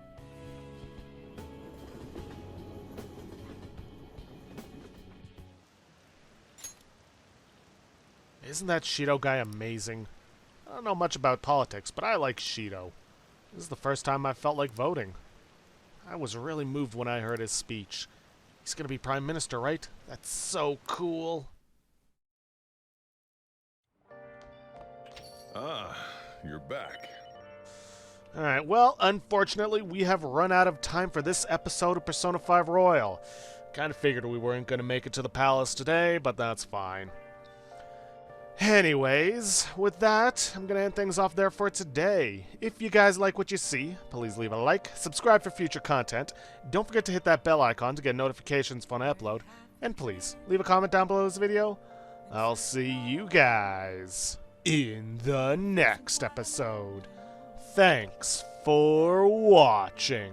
Isn't that Shido guy amazing? I don't know much about politics, but I like Shido. This is the first time I've felt like voting. I was really moved when I heard his speech. He's gonna be Prime Minister, right? That's so cool. Ah, you're back. Alright, well, unfortunately, we have run out of time for this episode of Persona 5 Royal. Kind of figured we weren't going to make it to the palace today, but that's fine. Anyways, with that, I'm going to end things off there for today. If you guys like what you see, please leave a like, subscribe for future content, don't forget to hit that bell icon to get notifications when I upload, and please, leave a comment down below this video. I'll see you guys in the next episode. Thanks for watching.